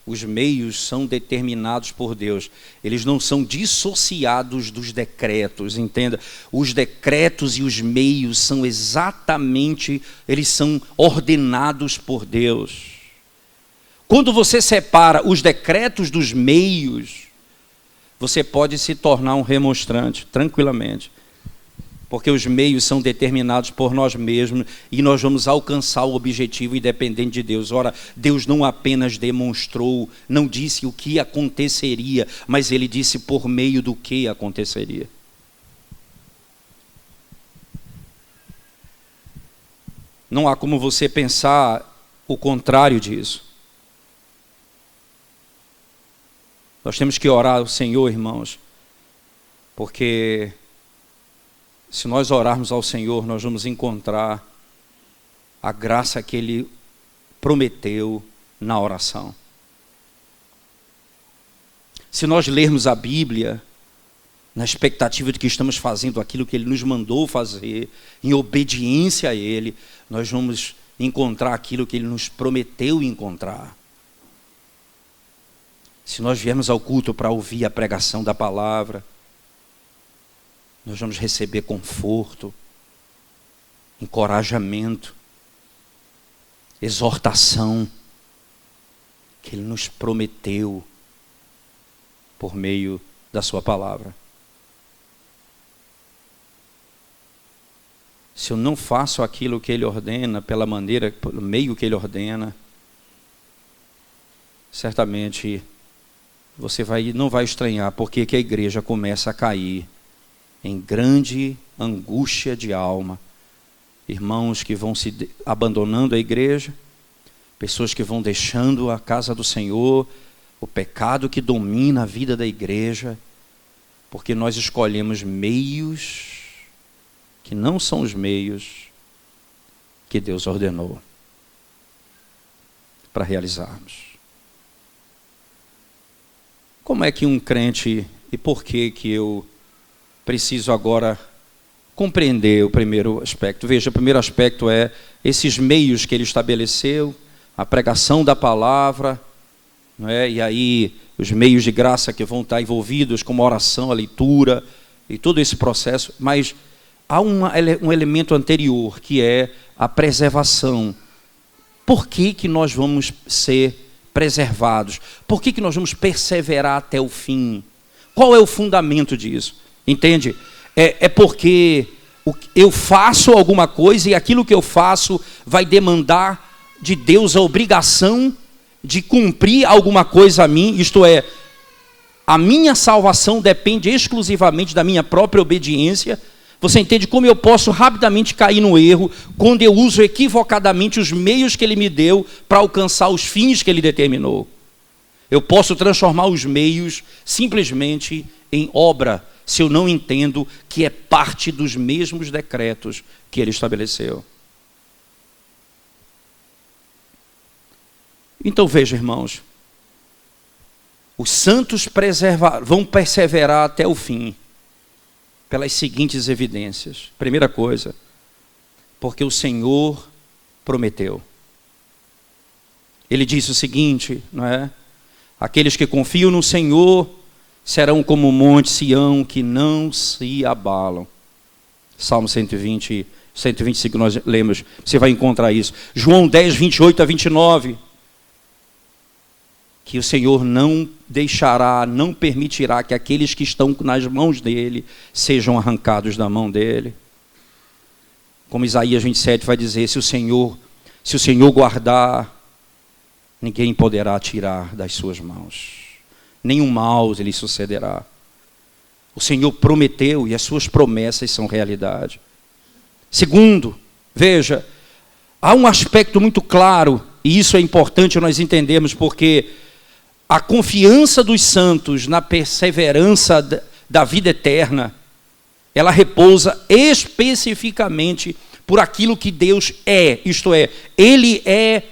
Os meios são determinados por Deus. Eles não são dissociados dos decretos, entenda? Os decretos e os meios são exatamente, eles são ordenados por Deus. Quando você separa os decretos dos meios, você pode se tornar um remonstrante, tranquilamente. Porque os meios são determinados por nós mesmos e nós vamos alcançar o objetivo independente de Deus. Ora, Deus não apenas demonstrou, não disse o que aconteceria, mas Ele disse por meio do que aconteceria. Não há como você pensar o contrário disso. Nós temos que orar ao Senhor, irmãos, porque se nós orarmos ao Senhor, nós vamos encontrar a graça que Ele prometeu na oração. Se nós lermos a Bíblia, na expectativa de que estamos fazendo aquilo que Ele nos mandou fazer, em obediência a Ele, nós vamos encontrar aquilo que Ele nos prometeu encontrar. Se nós viermos ao culto para ouvir a pregação da palavra, nós vamos receber conforto, encorajamento, exortação, que Ele nos prometeu por meio da sua palavra. Se eu não faço aquilo que Ele ordena, pelo meio que Ele ordena, certamente você não vai estranhar porque que a igreja começa a cair em grande angústia de alma. Irmãos que vão se abandonando a igreja, pessoas que vão deixando a casa do Senhor, o pecado que domina a vida da igreja, porque nós escolhemos meios que não são os meios que Deus ordenou para realizarmos. Como é que um crente, e por que eu preciso agora compreender o primeiro aspecto? Veja, o primeiro aspecto é esses meios que Ele estabeleceu, a pregação da palavra, não é? E aí os meios de graça que vão estar envolvidos, como a oração, a leitura e todo esse processo, mas há um elemento anterior, que é a preservação. Por que nós vamos ser preservados? Por que nós vamos perseverar até o fim? Qual é o fundamento disso? Entende? É porque eu faço alguma coisa e aquilo que eu faço vai demandar de Deus a obrigação de cumprir alguma coisa a mim, isto é, a minha salvação depende exclusivamente da minha própria obediência. Você entende como eu posso rapidamente cair no erro quando eu uso equivocadamente os meios que Ele me deu para alcançar os fins que Ele determinou? Eu posso transformar os meios simplesmente em obra, se eu não entendo que é parte dos mesmos decretos que Ele estabeleceu. Então veja, irmãos, os santos vão perseverar até o fim, pelas seguintes evidências. Primeira coisa, porque o Senhor prometeu. Ele disse o seguinte, não é? Aqueles que confiam no Senhor serão como o monte Sião, que não se abalam. Salmo 125 nós lemos, você vai encontrar isso. João 10, 28 a 29. Que o Senhor não deixará, não permitirá que aqueles que estão nas mãos dEle sejam arrancados da mão dEle. Como Isaías 27 vai dizer, se o Senhor guardar, ninguém poderá tirar das suas mãos. Nenhum mal lhe sucederá. O Senhor prometeu e as suas promessas são realidade. Segundo, veja, há um aspecto muito claro, e isso é importante nós entendermos, porque a confiança dos santos na perseverança da vida eterna, ela repousa especificamente por aquilo que Deus é, isto é, Ele é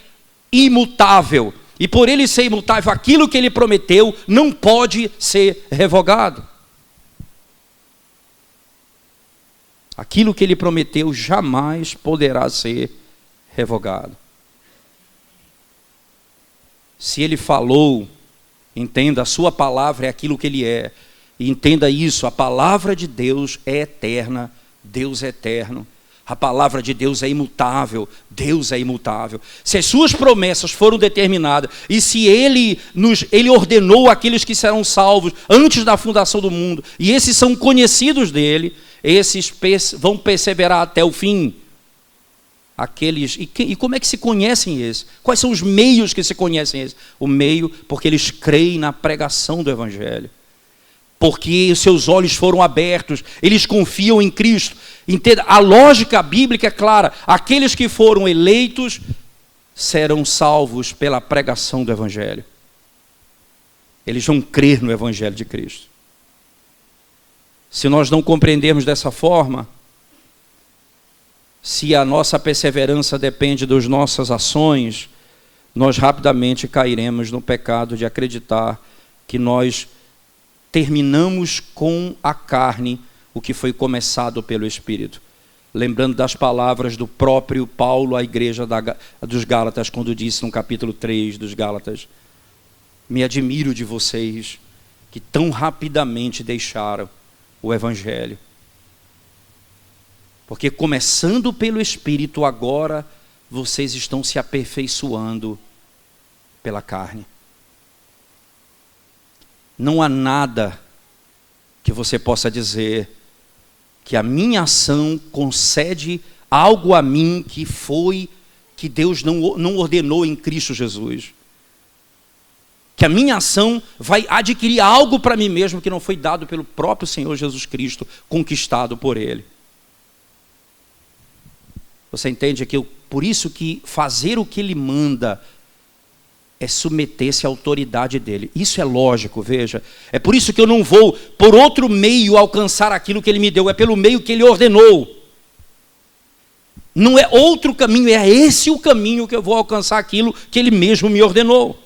imutável, e por Ele ser imutável, aquilo que Ele prometeu não pode ser revogado. Aquilo que ele prometeu jamais poderá ser revogado. Se ele falou, entenda, a sua palavra é aquilo que ele é. E entenda isso, a palavra de Deus é eterna, Deus é eterno. A palavra de Deus é imutável, Deus é imutável. Se as suas promessas foram determinadas, e se ele ordenou aqueles que serão salvos antes da fundação do mundo, e esses são conhecidos dele, esses vão perseverar até o fim. E como é que se conhecem esses? Quais são os meios que se conhecem esses? O meio, porque eles creem na pregação do Evangelho. Porque os seus olhos foram abertos, eles confiam em Cristo. Entenda, a lógica bíblica é clara: aqueles que foram eleitos serão salvos pela pregação do Evangelho. Eles vão crer no Evangelho de Cristo. Se nós não compreendermos dessa forma, se a nossa perseverança depende das nossas ações, nós rapidamente cairemos no pecado de acreditar que nós terminamos com a carne o que foi começado pelo Espírito. Lembrando das palavras do próprio Paulo à igreja dos Gálatas, quando disse no capítulo 3 dos Gálatas: me admiro de vocês que tão rapidamente deixaram o Evangelho. Porque começando pelo Espírito, agora vocês estão se aperfeiçoando pela carne. Não há nada que você possa dizer que a minha ação concede algo a mim que Deus não ordenou em Cristo Jesus. Que a minha ação vai adquirir algo para mim mesmo que não foi dado pelo próprio Senhor Jesus Cristo, conquistado por Ele. Você entende que por isso que fazer o que Ele manda é submeter-se à autoridade dele. Isso é lógico, veja. É por isso que eu não vou por outro meio alcançar aquilo que Ele me deu, é pelo meio que Ele ordenou. Não é outro caminho, é esse o caminho que eu vou alcançar aquilo que Ele mesmo me ordenou.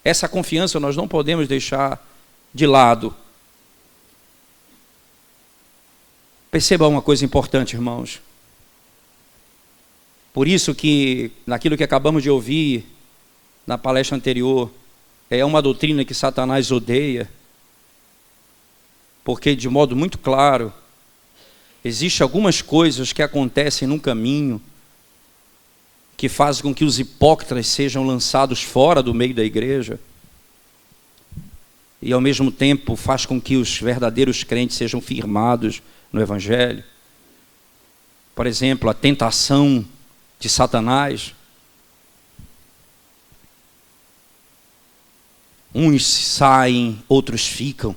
Essa confiança nós não podemos deixar de lado. Perceba uma coisa importante, irmãos. Por isso que, naquilo que acabamos de ouvir na palestra anterior, é uma doutrina que Satanás odeia, porque, de modo muito claro, existem algumas coisas que acontecem no caminho que fazem com que os hipócritas sejam lançados fora do meio da igreja e, ao mesmo tempo, faz com que os verdadeiros crentes sejam firmados no Evangelho. Por exemplo, a tentação de Satanás. Uns saem, outros ficam.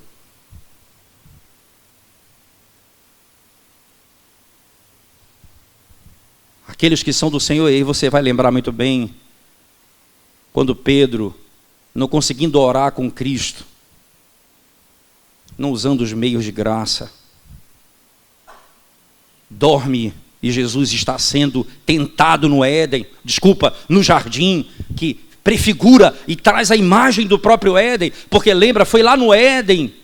Aqueles que são do Senhor, e aí você vai lembrar muito bem, quando Pedro, não conseguindo orar com Cristo, não usando os meios de graça, dorme e Jesus está sendo tentado no jardim, que prefigura e traz a imagem do próprio Éden, porque lembra, foi lá no Éden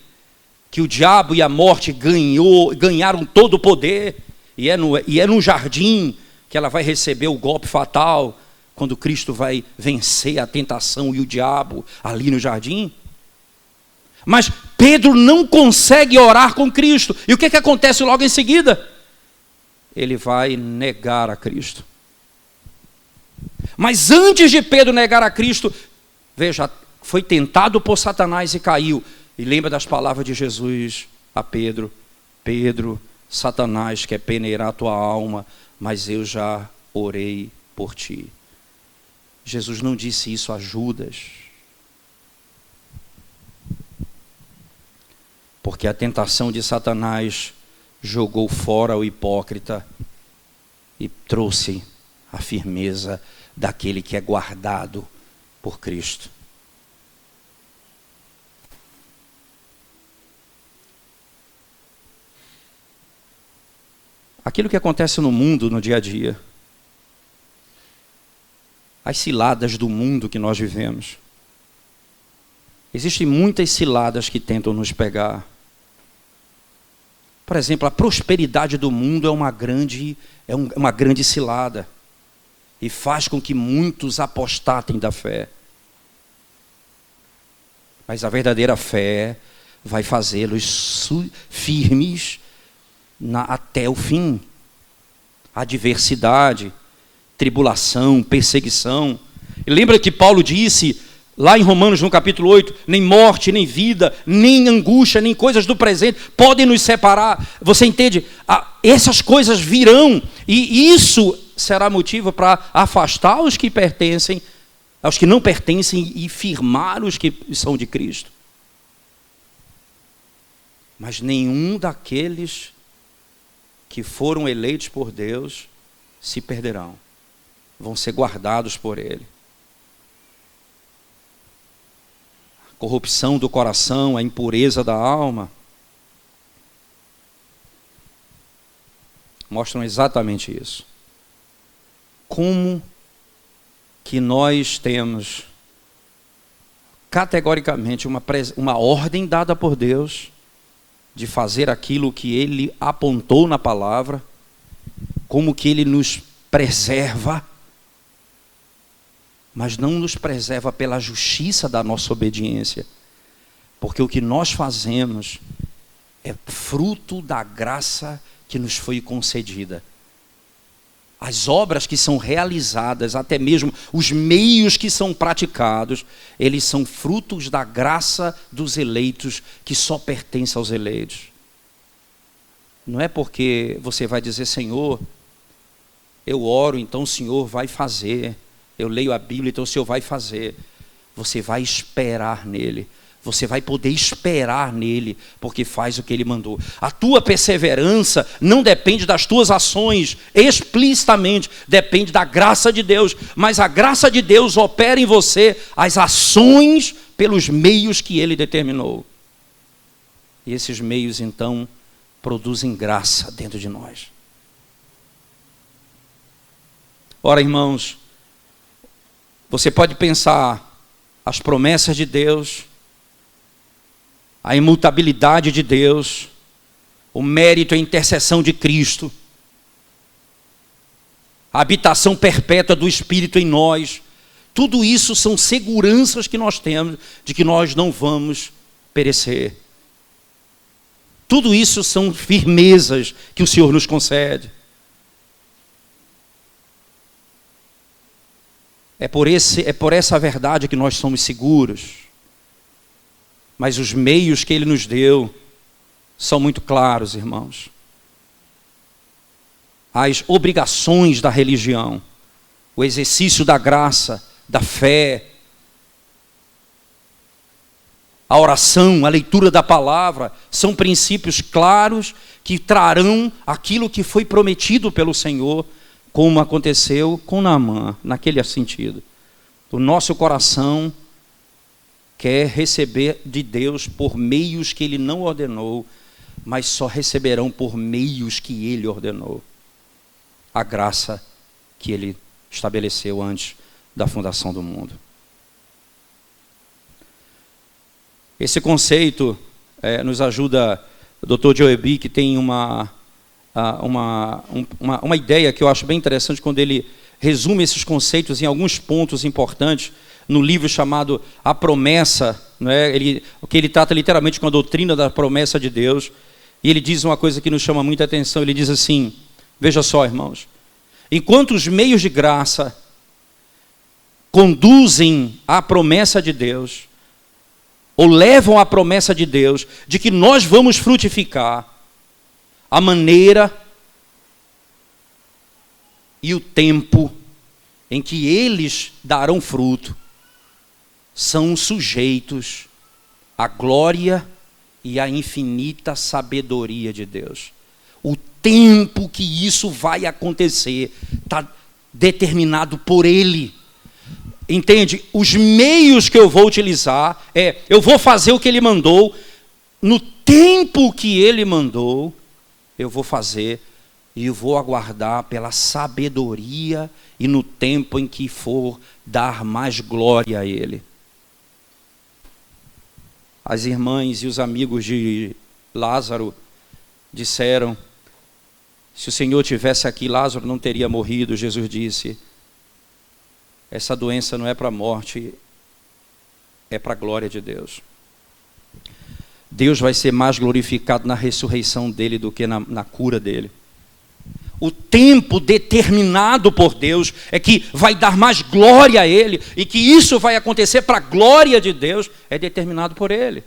que o diabo e a morte ganharam todo o poder, e é no jardim que ela vai receber o golpe fatal, quando Cristo vai vencer a tentação e o diabo ali no jardim. Mas Pedro não consegue orar com Cristo, e o que acontece logo em seguida? Ele vai negar a Cristo. Mas antes de Pedro negar a Cristo, veja, foi tentado por Satanás e caiu. E lembra das palavras de Jesus a Pedro: Pedro, Satanás quer peneirar a tua alma, mas eu já orei por ti. Jesus não disse isso a Judas, porque a tentação de Satanás jogou fora o hipócrita e trouxe a firmeza daquele que é guardado por Cristo. Aquilo que acontece no mundo, no dia a dia, as ciladas do mundo que nós vivemos, existem muitas ciladas que tentam nos pegar. Por exemplo, a prosperidade do mundo é uma grande cilada e faz com que muitos apostatem da fé. Mas a verdadeira fé vai fazê-los firmes até o fim. Adversidade, tribulação, perseguição. E lembra que Paulo disse lá em Romanos, no capítulo 8, nem morte, nem vida, nem angústia, nem coisas do presente podem nos separar. Você entende? Essas coisas virão, e isso será motivo para afastar os que pertencem, aos que não pertencem, e firmar os que são de Cristo. Mas nenhum daqueles que foram eleitos por Deus se perderão. Vão ser guardados por Ele. A corrupção do coração, a impureza da alma, mostram exatamente isso. Como que nós temos categoricamente uma ordem dada por Deus de fazer aquilo que Ele apontou na palavra, como que Ele nos preserva, mas não nos preserva pela justiça da nossa obediência, porque o que nós fazemos é fruto da graça que nos foi concedida. As obras que são realizadas, até mesmo os meios que são praticados, eles são frutos da graça dos eleitos, que só pertence aos eleitos. Não é porque você vai dizer, Senhor, eu oro, então o Senhor vai fazer. Eu leio a Bíblia, então o Senhor vai fazer. Você vai esperar nele. Você vai poder esperar nele, porque faz o que ele mandou. A tua perseverança não depende das tuas ações, explicitamente, depende da graça de Deus. Mas a graça de Deus opera em você as ações pelos meios que ele determinou. E esses meios, então, produzem graça dentro de nós. Ora, irmãos, você pode pensar as promessas de Deus, a imutabilidade de Deus, o mérito e a intercessão de Cristo, a habitação perpétua do Espírito em nós, tudo isso são seguranças que nós temos de que nós não vamos perecer. Tudo isso são firmezas que o Senhor nos concede. É por essa verdade que nós somos seguros. Mas os meios que Ele nos deu são muito claros, irmãos. As obrigações da religião, o exercício da graça, da fé, a oração, a leitura da palavra, são princípios claros que trarão aquilo que foi prometido pelo Senhor, como aconteceu com Naamã, naquele sentido. O nosso coração quer receber de Deus por meios que Ele não ordenou, mas só receberão por meios que Ele ordenou. A graça que Ele estabeleceu antes da fundação do mundo. Esse conceito nos ajuda o Dr. Joe B., que tem uma ideia que eu acho bem interessante quando ele resume esses conceitos em alguns pontos importantes no livro chamado A Promessa, o que ele trata literalmente com a doutrina da promessa de Deus. E ele diz uma coisa que nos chama muita atenção. Ele diz assim, veja só, irmãos, enquanto os meios de graça conduzem à promessa de Deus, ou levam à promessa de Deus, de que nós vamos frutificar, a maneira e o tempo em que eles darão fruto são sujeitos à glória e à infinita sabedoria de Deus. O tempo que isso vai acontecer está determinado por Ele. Entende? Os meios que eu vou utilizar eu vou fazer o que Ele mandou, no tempo que Ele mandou, eu vou fazer e eu vou aguardar pela sabedoria e no tempo em que for dar mais glória a Ele. As irmãs e os amigos de Lázaro disseram: se o Senhor tivesse aqui, Lázaro não teria morrido. Jesus disse: essa doença não é para a morte, é para a glória de Deus. Deus vai ser mais glorificado na ressurreição dele do que na cura dele. O tempo determinado por Deus é que vai dar mais glória a ele, e que isso vai acontecer para a glória de Deus, é determinado por ele.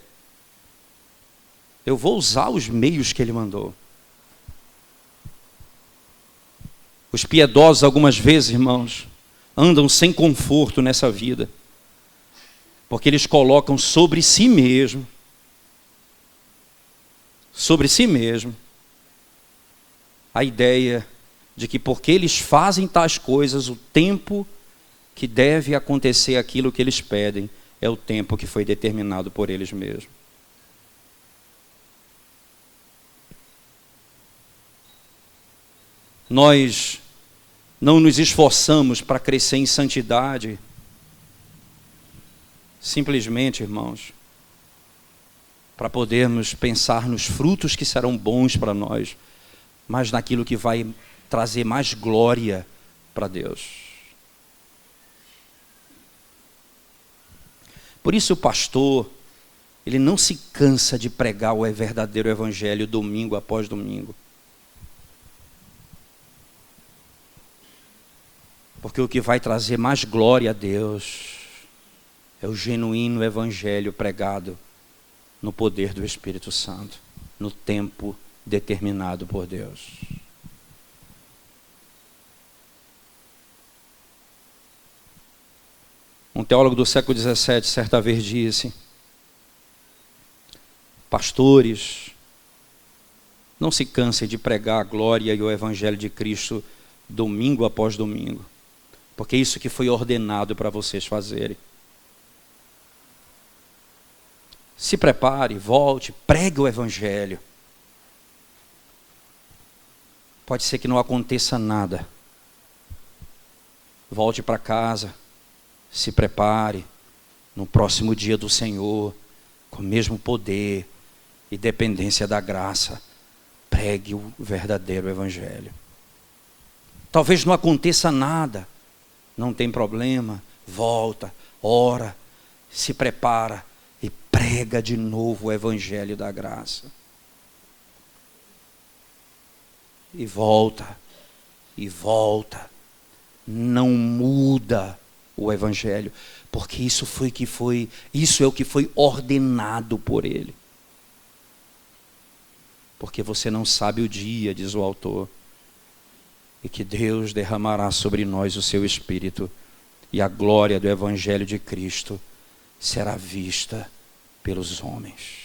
Eu vou usar os meios que ele mandou. Os piedosos, algumas vezes, irmãos, andam sem conforto nessa vida, porque eles colocam sobre si mesmo, a ideia de que porque eles fazem tais coisas, o tempo que deve acontecer aquilo que eles pedem é o tempo que foi determinado por eles mesmos. Nós não nos esforçamos para crescer em santidade, simplesmente, irmãos, para podermos pensar nos frutos que serão bons para nós, mas naquilo que vai trazer mais glória para Deus. Por isso o pastor, ele não se cansa de pregar o verdadeiro evangelho domingo após domingo. Porque o que vai trazer mais glória a Deus é o genuíno evangelho pregado no poder do Espírito Santo, no tempo determinado por Deus. Um teólogo do século XVII certa vez disse: pastores, não se cansem de pregar a glória e o evangelho de Cristo domingo após domingo, porque é isso que foi ordenado para vocês fazerem. Se prepare, volte, pregue o evangelho. Pode ser que não aconteça nada. Volte para casa, se prepare no próximo dia do Senhor, com o mesmo poder e dependência da graça. Pregue o verdadeiro evangelho. Talvez não aconteça nada, não tem problema. Volta, ora, se prepara e prega de novo o evangelho da graça. E volta, não muda o evangelho, porque isso é o que foi ordenado por ele. Porque você não sabe o dia, diz o autor, e que Deus derramará sobre nós o seu Espírito, e a glória do evangelho de Cristo será vista pelos homens.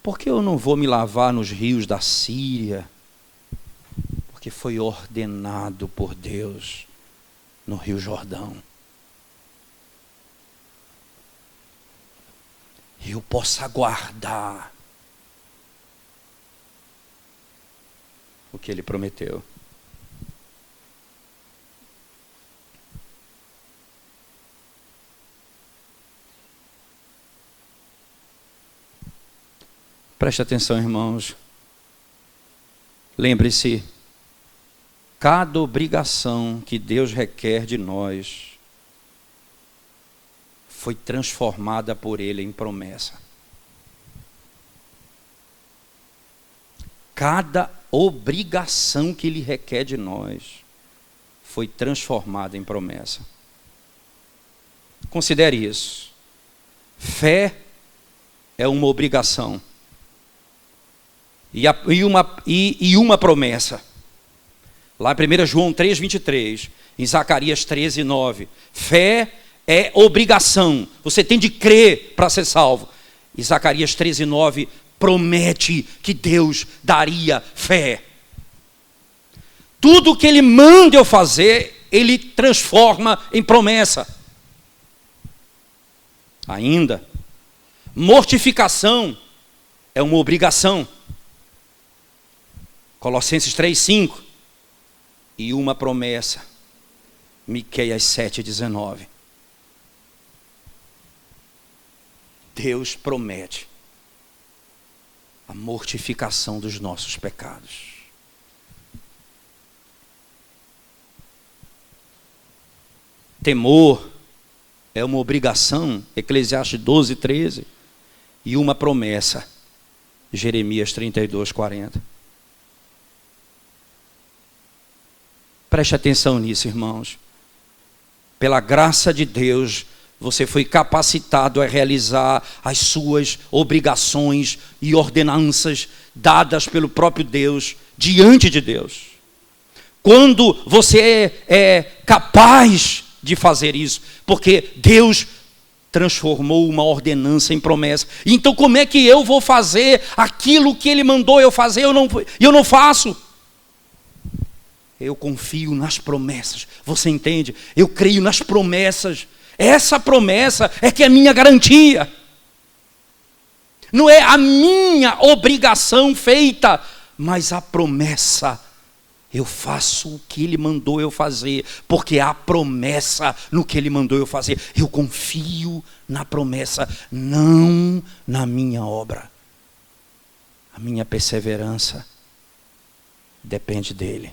Por que eu não vou me lavar nos rios da Síria? Porque foi ordenado por Deus no Rio Jordão. E eu posso aguardar o que ele prometeu. Preste atenção, irmãos. Lembre-se, cada obrigação que Deus requer de nós foi transformada por Ele em promessa. Cada obrigação que Ele requer de nós foi transformada em promessa. Considere isso. Fé é uma obrigação. E uma promessa. Lá em 1 João 3,23, em Zacarias 13,9. Fé é obrigação. Você tem de crer para ser salvo. E Zacarias 13,9 promete que Deus daria fé. Tudo que Ele manda eu fazer, Ele transforma em promessa. Ainda, mortificação é uma obrigação. Colossenses 3,5. E uma promessa. Miqueias 7,19. Deus promete a mortificação dos nossos pecados. Temor é uma obrigação, Eclesiastes 12, 13, e uma promessa, Jeremias 32, 40. Preste atenção nisso, irmãos. Pela graça de Deus, você foi capacitado a realizar as suas obrigações e ordenanças dadas pelo próprio Deus, diante de Deus. Quando você é capaz de fazer isso, porque Deus transformou uma ordenança em promessa. Então como é que eu vou fazer aquilo que Ele mandou eu fazer? Eu não faço. Eu confio nas promessas. Você entende? Eu creio nas promessas. Essa promessa é que é minha garantia. Não é a minha obrigação feita, mas a promessa. Eu faço o que Ele mandou eu fazer, porque há promessa no que Ele mandou eu fazer. Eu confio na promessa, não na minha obra. A minha perseverança depende dEle.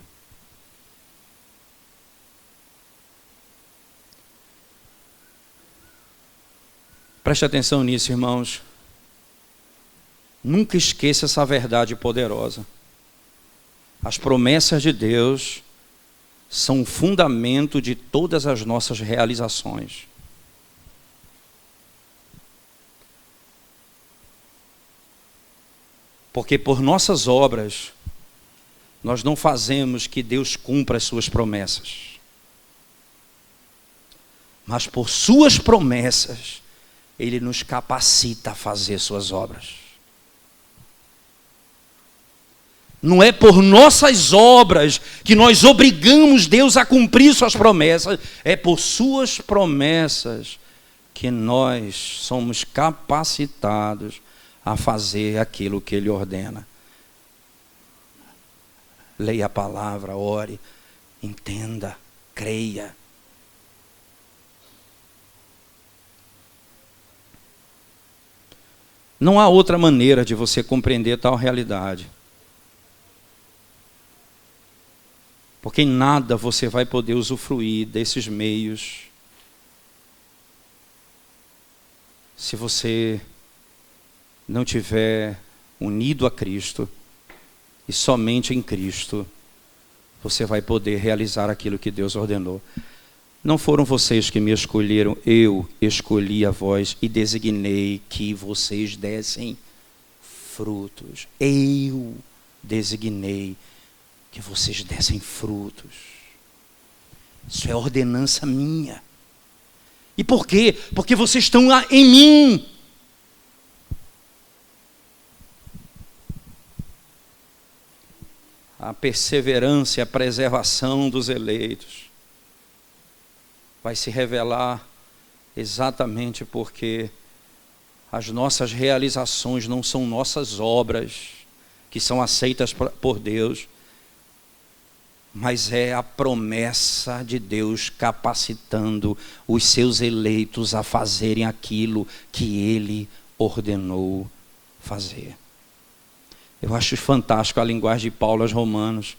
Preste atenção nisso, irmãos. Nunca esqueça essa verdade poderosa. As promessas de Deus são o fundamento de todas as nossas realizações. Porque por nossas obras, nós não fazemos que Deus cumpra as suas promessas. Mas por suas promessas, Ele nos capacita a fazer suas obras. Não é por nossas obras que nós obrigamos Deus a cumprir suas promessas. É por suas promessas que nós somos capacitados a fazer aquilo que Ele ordena. Leia a palavra, ore, entenda, creia. Não há outra maneira de você compreender tal realidade. Porque em nada você vai poder usufruir desses meios se você não tiver unido a Cristo, e somente em Cristo você vai poder realizar aquilo que Deus ordenou. Não foram vocês que me escolheram, eu escolhi a vós e designei que vocês dessem frutos. Eu designei que vocês dessem frutos. Isso é ordenança minha. E por quê? Porque vocês estão em mim. A perseverança e a preservação dos eleitos vai se revelar exatamente porque as nossas realizações não são nossas obras que são aceitas por Deus, mas é a promessa de Deus capacitando os seus eleitos a fazerem aquilo que Ele ordenou fazer. Eu acho fantástico a linguagem de Paulo aos Romanos.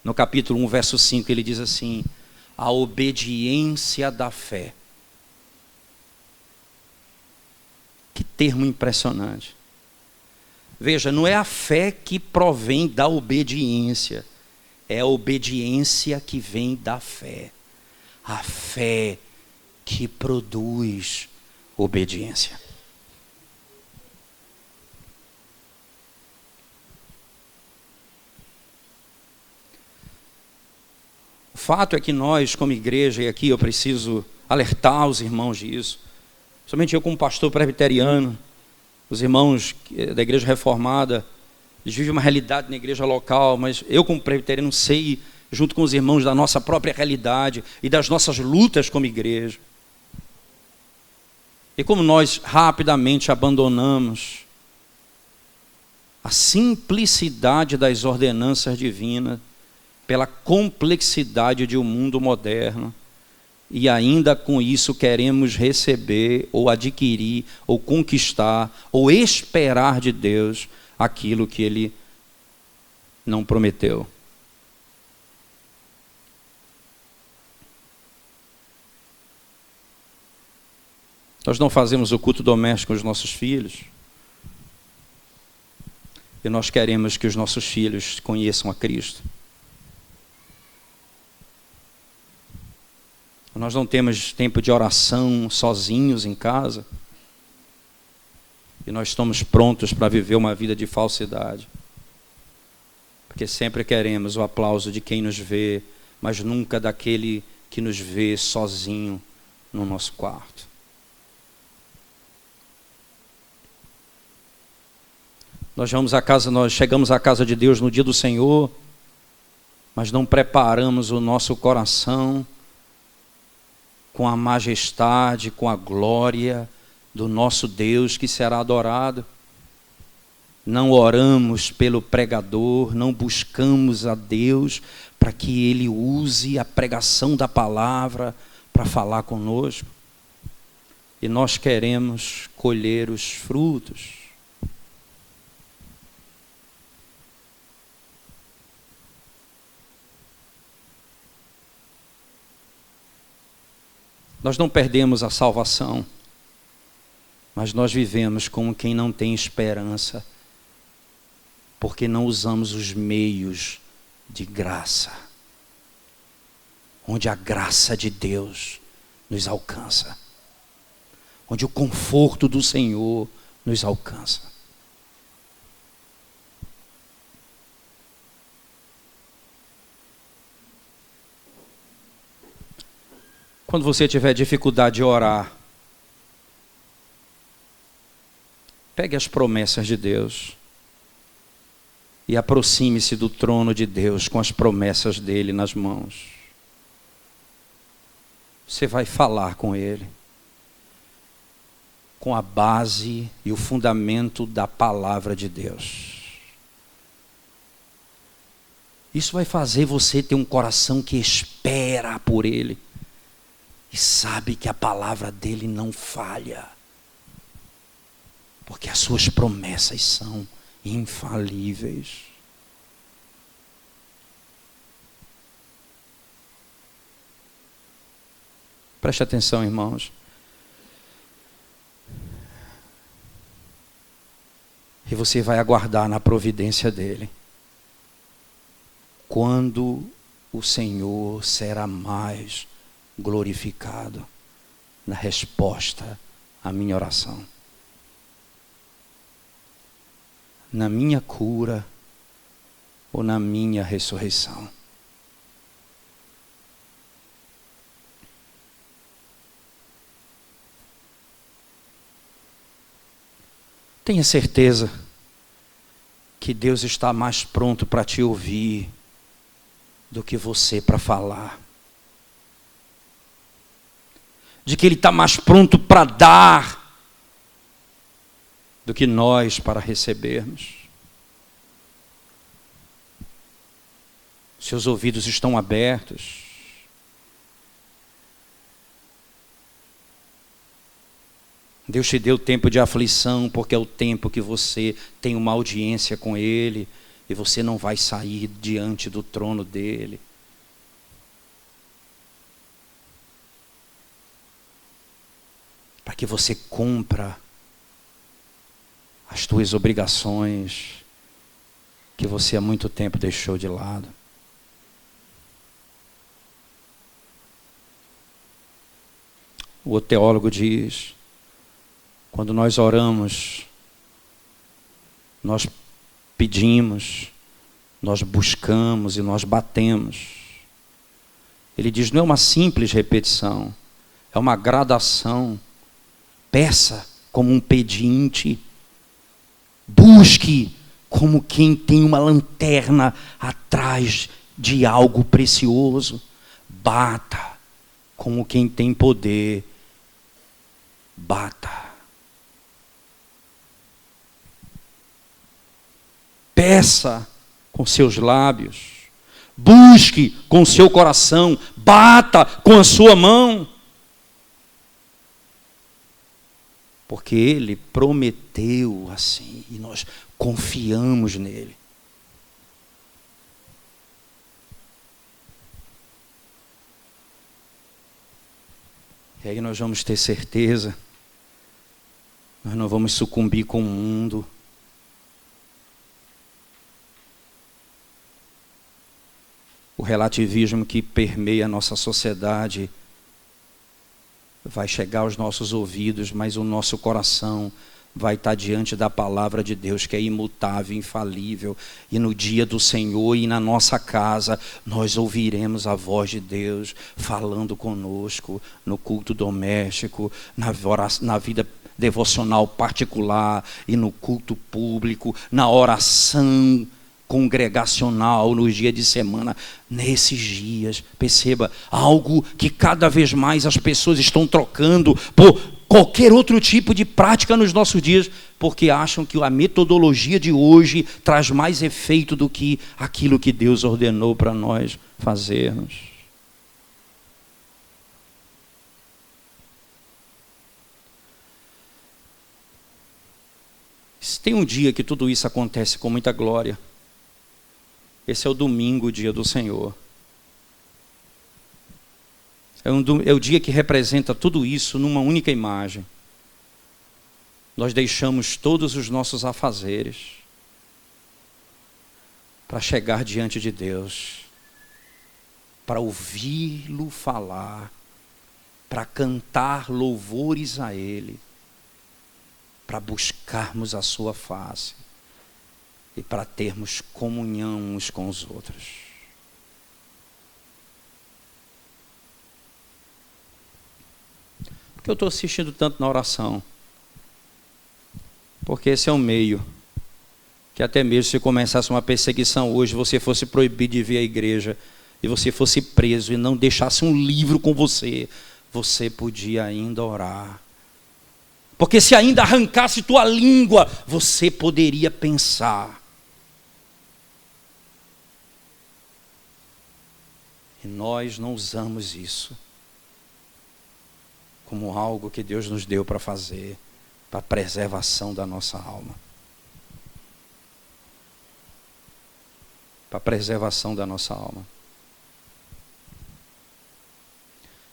No capítulo 1, verso 5, ele diz assim: a obediência da fé. Que termo impressionante. Veja, não é a fé que provém da obediência, é a obediência que vem da fé. A fé que produz obediência. O fato é que nós, como igreja, e aqui eu preciso alertar os irmãos disso, somente eu como pastor presbiteriano, os irmãos da igreja reformada, eles vivem uma realidade na igreja local, mas eu como presbiteriano sei, junto com os irmãos, da nossa própria realidade e das nossas lutas como igreja. E como nós rapidamente abandonamos a simplicidade das ordenanças divinas pela complexidade de um mundo moderno e ainda com isso queremos receber, ou adquirir, ou conquistar, ou esperar de Deus aquilo que Ele não prometeu. Nós não fazemos o culto doméstico com os nossos filhos. E nós queremos que os nossos filhos conheçam a Cristo. Nós não temos tempo de oração sozinhos em casa. E nós estamos prontos para viver uma vida de falsidade. Porque sempre queremos o aplauso de quem nos vê, mas nunca daquele que nos vê sozinho no nosso quarto. Nós chegamos à casa de Deus no dia do Senhor, mas não preparamos o nosso coração com a majestade, com a glória do nosso Deus que será adorado. Não oramos pelo pregador, não buscamos a Deus para que Ele use a pregação da palavra para falar conosco. E nós queremos colher os frutos. Nós não perdemos a salvação, mas nós vivemos como quem não tem esperança, porque não usamos os meios de graça, onde a graça de Deus nos alcança, onde o conforto do Senhor nos alcança. Quando você tiver dificuldade de orar, pegue as promessas de Deus e aproxime-se do trono de Deus com as promessas dele nas mãos. Você vai falar com Ele, com a base e o fundamento da palavra de Deus. Isso vai fazer você ter um coração que espera por Ele. E sabe que a palavra dele não falha. Porque as suas promessas são infalíveis. Preste atenção, irmãos. E você vai aguardar na providência dele. Quando o Senhor será mais glorificado na resposta à minha oração, na minha cura ou na minha ressurreição. Tenha certeza que Deus está mais pronto para te ouvir do que você para falar. De que Ele está mais pronto para dar do que nós para recebermos. Seus ouvidos estão abertos. Deus te deu tempo de aflição, porque é o tempo que você tem uma audiência com Ele, e você não vai sair diante do trono dEle. Para que você cumpra as tuas obrigações que você há muito tempo deixou de lado. O teólogo diz: quando nós oramos, nós pedimos, nós buscamos e nós batemos. Ele diz, não é uma simples repetição, é uma gradação. Peça como um pedinte, busque como quem tem uma lanterna atrás de algo precioso, bata como quem tem poder, bata. Peça com seus lábios, Busque com o seu coração, bata com a sua mão. Porque Ele prometeu assim, e nós confiamos nele. E aí nós vamos ter certeza, nós não vamos sucumbir com o mundo. O relativismo que permeia a nossa sociedade vai chegar aos nossos ouvidos, mas o nosso coração vai estar diante da palavra de Deus, que é imutável, infalível. E no dia do Senhor e na nossa casa, nós ouviremos a voz de Deus falando conosco, no culto doméstico, na vida devocional particular e no culto público, na oração congregacional, nos dias de semana. Nesses dias, perceba, algo que cada vez mais as pessoas estão trocando por qualquer outro tipo de prática nos nossos dias, porque acham que a metodologia de hoje traz mais efeito do que aquilo que Deus ordenou para nós fazermos. Se tem um dia que tudo isso acontece com muita glória, esse é o domingo, o dia do Senhor. É o dia que representa tudo isso numa única imagem. Nós deixamos todos os nossos afazeres para chegar diante de Deus, para ouvi-lo falar, para cantar louvores a Ele, para buscarmos a sua face e para termos comunhão uns com os outros. Por que eu estou assistindo tanto na oração? Porque esse é um meio que até mesmo se começasse uma perseguição hoje, você fosse proibido de vir à igreja e você fosse preso e não deixasse um livro com você, você podia ainda orar. Porque se ainda arrancasse tua língua, você poderia pensar. E nós não usamos isso como algo que Deus nos deu para fazer, para a preservação da nossa alma. Para a preservação da nossa alma.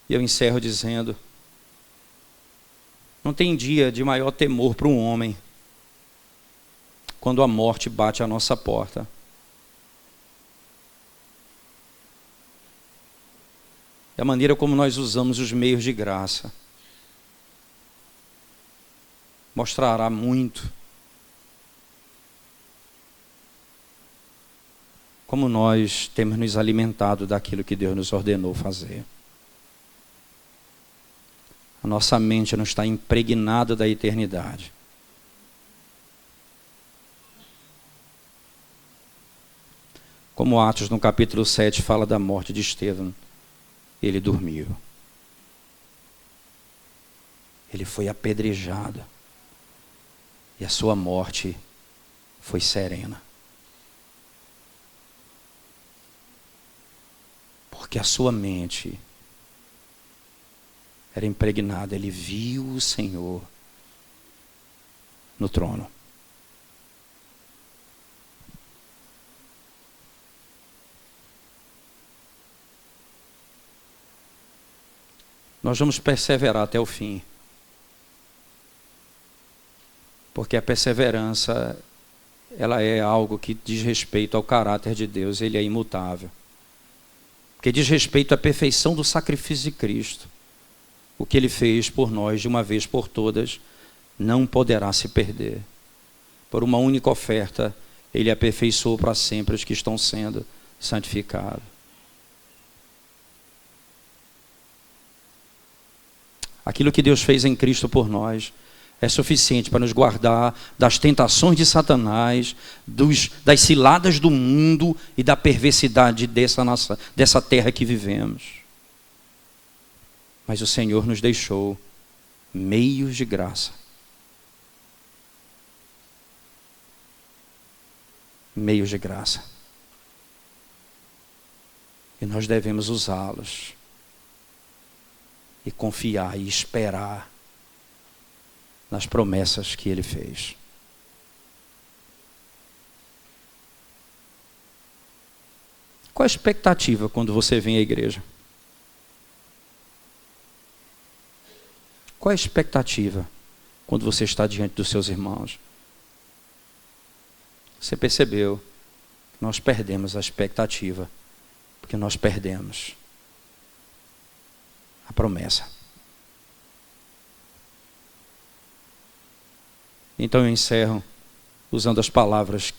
E eu encerro dizendo, não tem dia de maior temor para um homem quando a morte bate à nossa porta. É a maneira como nós usamos os meios de graça. Mostrará muito como nós temos nos alimentado daquilo que Deus nos ordenou fazer. A nossa mente não está impregnada da eternidade. Como Atos no capítulo 7 fala da morte de Estevão, ele dormiu. Ele foi apedrejado. E a sua morte foi serena. Porque a sua mente era impregnada. Ele viu o Senhor no trono. Nós vamos perseverar até o fim. Porque a perseverança, ela é algo que diz respeito ao caráter de Deus, ele é imutável. Porque diz respeito à perfeição do sacrifício de Cristo. O que ele fez por nós de uma vez por todas não poderá se perder. Por uma única oferta, ele aperfeiçoou para sempre os que estão sendo santificados. Aquilo que Deus fez em Cristo por nós é suficiente para nos guardar das tentações de Satanás, das ciladas do mundo e da perversidade dessa terra que vivemos. Mas o Senhor nos deixou meios de graça. Meios de graça. E nós devemos usá-los e confiar e esperar nas promessas que Ele fez. Qual a expectativa quando você vem à igreja? Qual a expectativa quando você está diante dos seus irmãos? Você percebeu que nós perdemos a expectativa, porque nós perdemos a promessa. Então eu encerro usando as palavras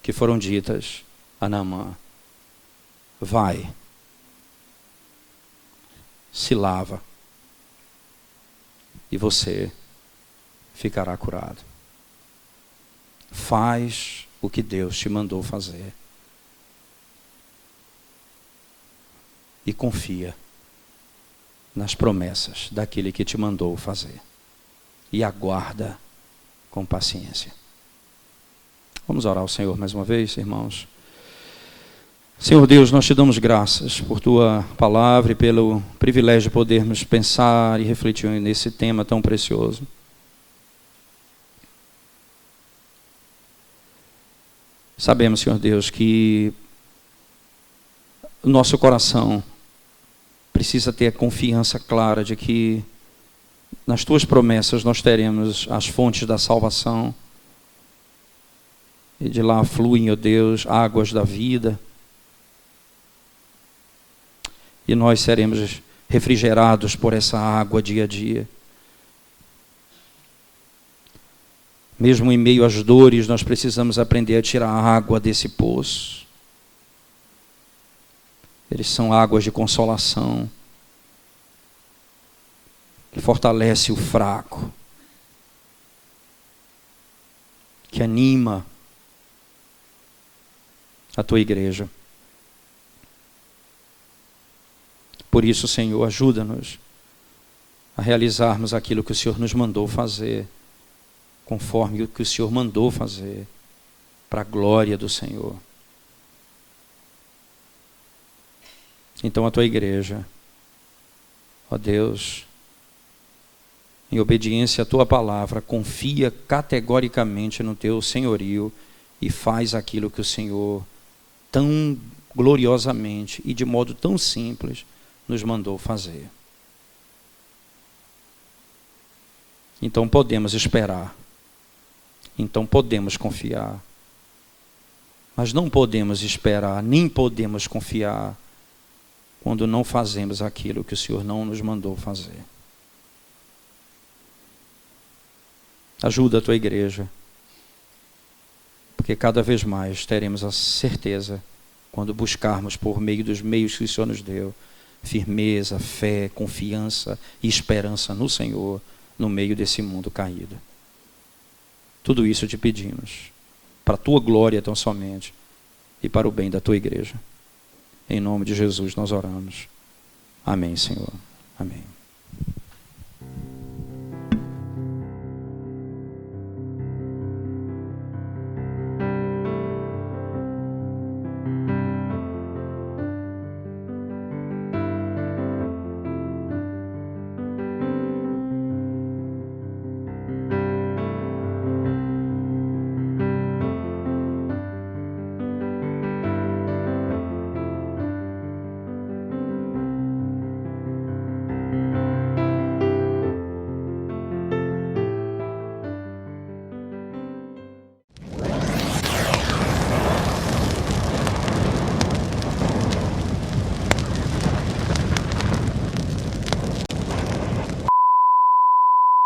que foram ditas a Naamã. Vai, se lava, e você ficará curado. Faz o que Deus te mandou fazer. E confia nas promessas daquele que te mandou fazer. E aguarda com paciência. Vamos orar ao Senhor mais uma vez, irmãos. Senhor Deus, nós te damos graças por tua palavra e pelo privilégio de podermos pensar e refletir nesse tema tão precioso. Sabemos, Senhor Deus, que o nosso coração precisa ter a confiança clara de que nas tuas promessas nós teremos as fontes da salvação e de lá fluem, ó Deus, águas da vida. E nós seremos refrigerados por essa água dia a dia. Mesmo em meio às dores, nós precisamos aprender a tirar a água desse poço. Eles são águas de consolação, que fortalece o fraco, que anima a tua igreja. Por isso, Senhor, ajuda-nos a realizarmos aquilo que o Senhor nos mandou fazer, conforme o que o Senhor mandou fazer, para a glória do Senhor. Então a tua igreja, ó Deus, em obediência à tua palavra, confia categoricamente no teu senhorio e faz aquilo que o Senhor tão gloriosamente e de modo tão simples nos mandou fazer. Então podemos esperar. Então podemos confiar. Mas não podemos esperar, nem podemos confiar quando não fazemos aquilo que o Senhor não nos mandou fazer. Ajuda a tua igreja, porque cada vez mais teremos a certeza, quando buscarmos por meio dos meios que o Senhor nos deu, firmeza, fé, confiança e esperança no Senhor, no meio desse mundo caído. Tudo isso te pedimos, para a tua glória tão somente, e para o bem da tua igreja. Em nome de Jesus nós oramos. Amém, Senhor. Amém.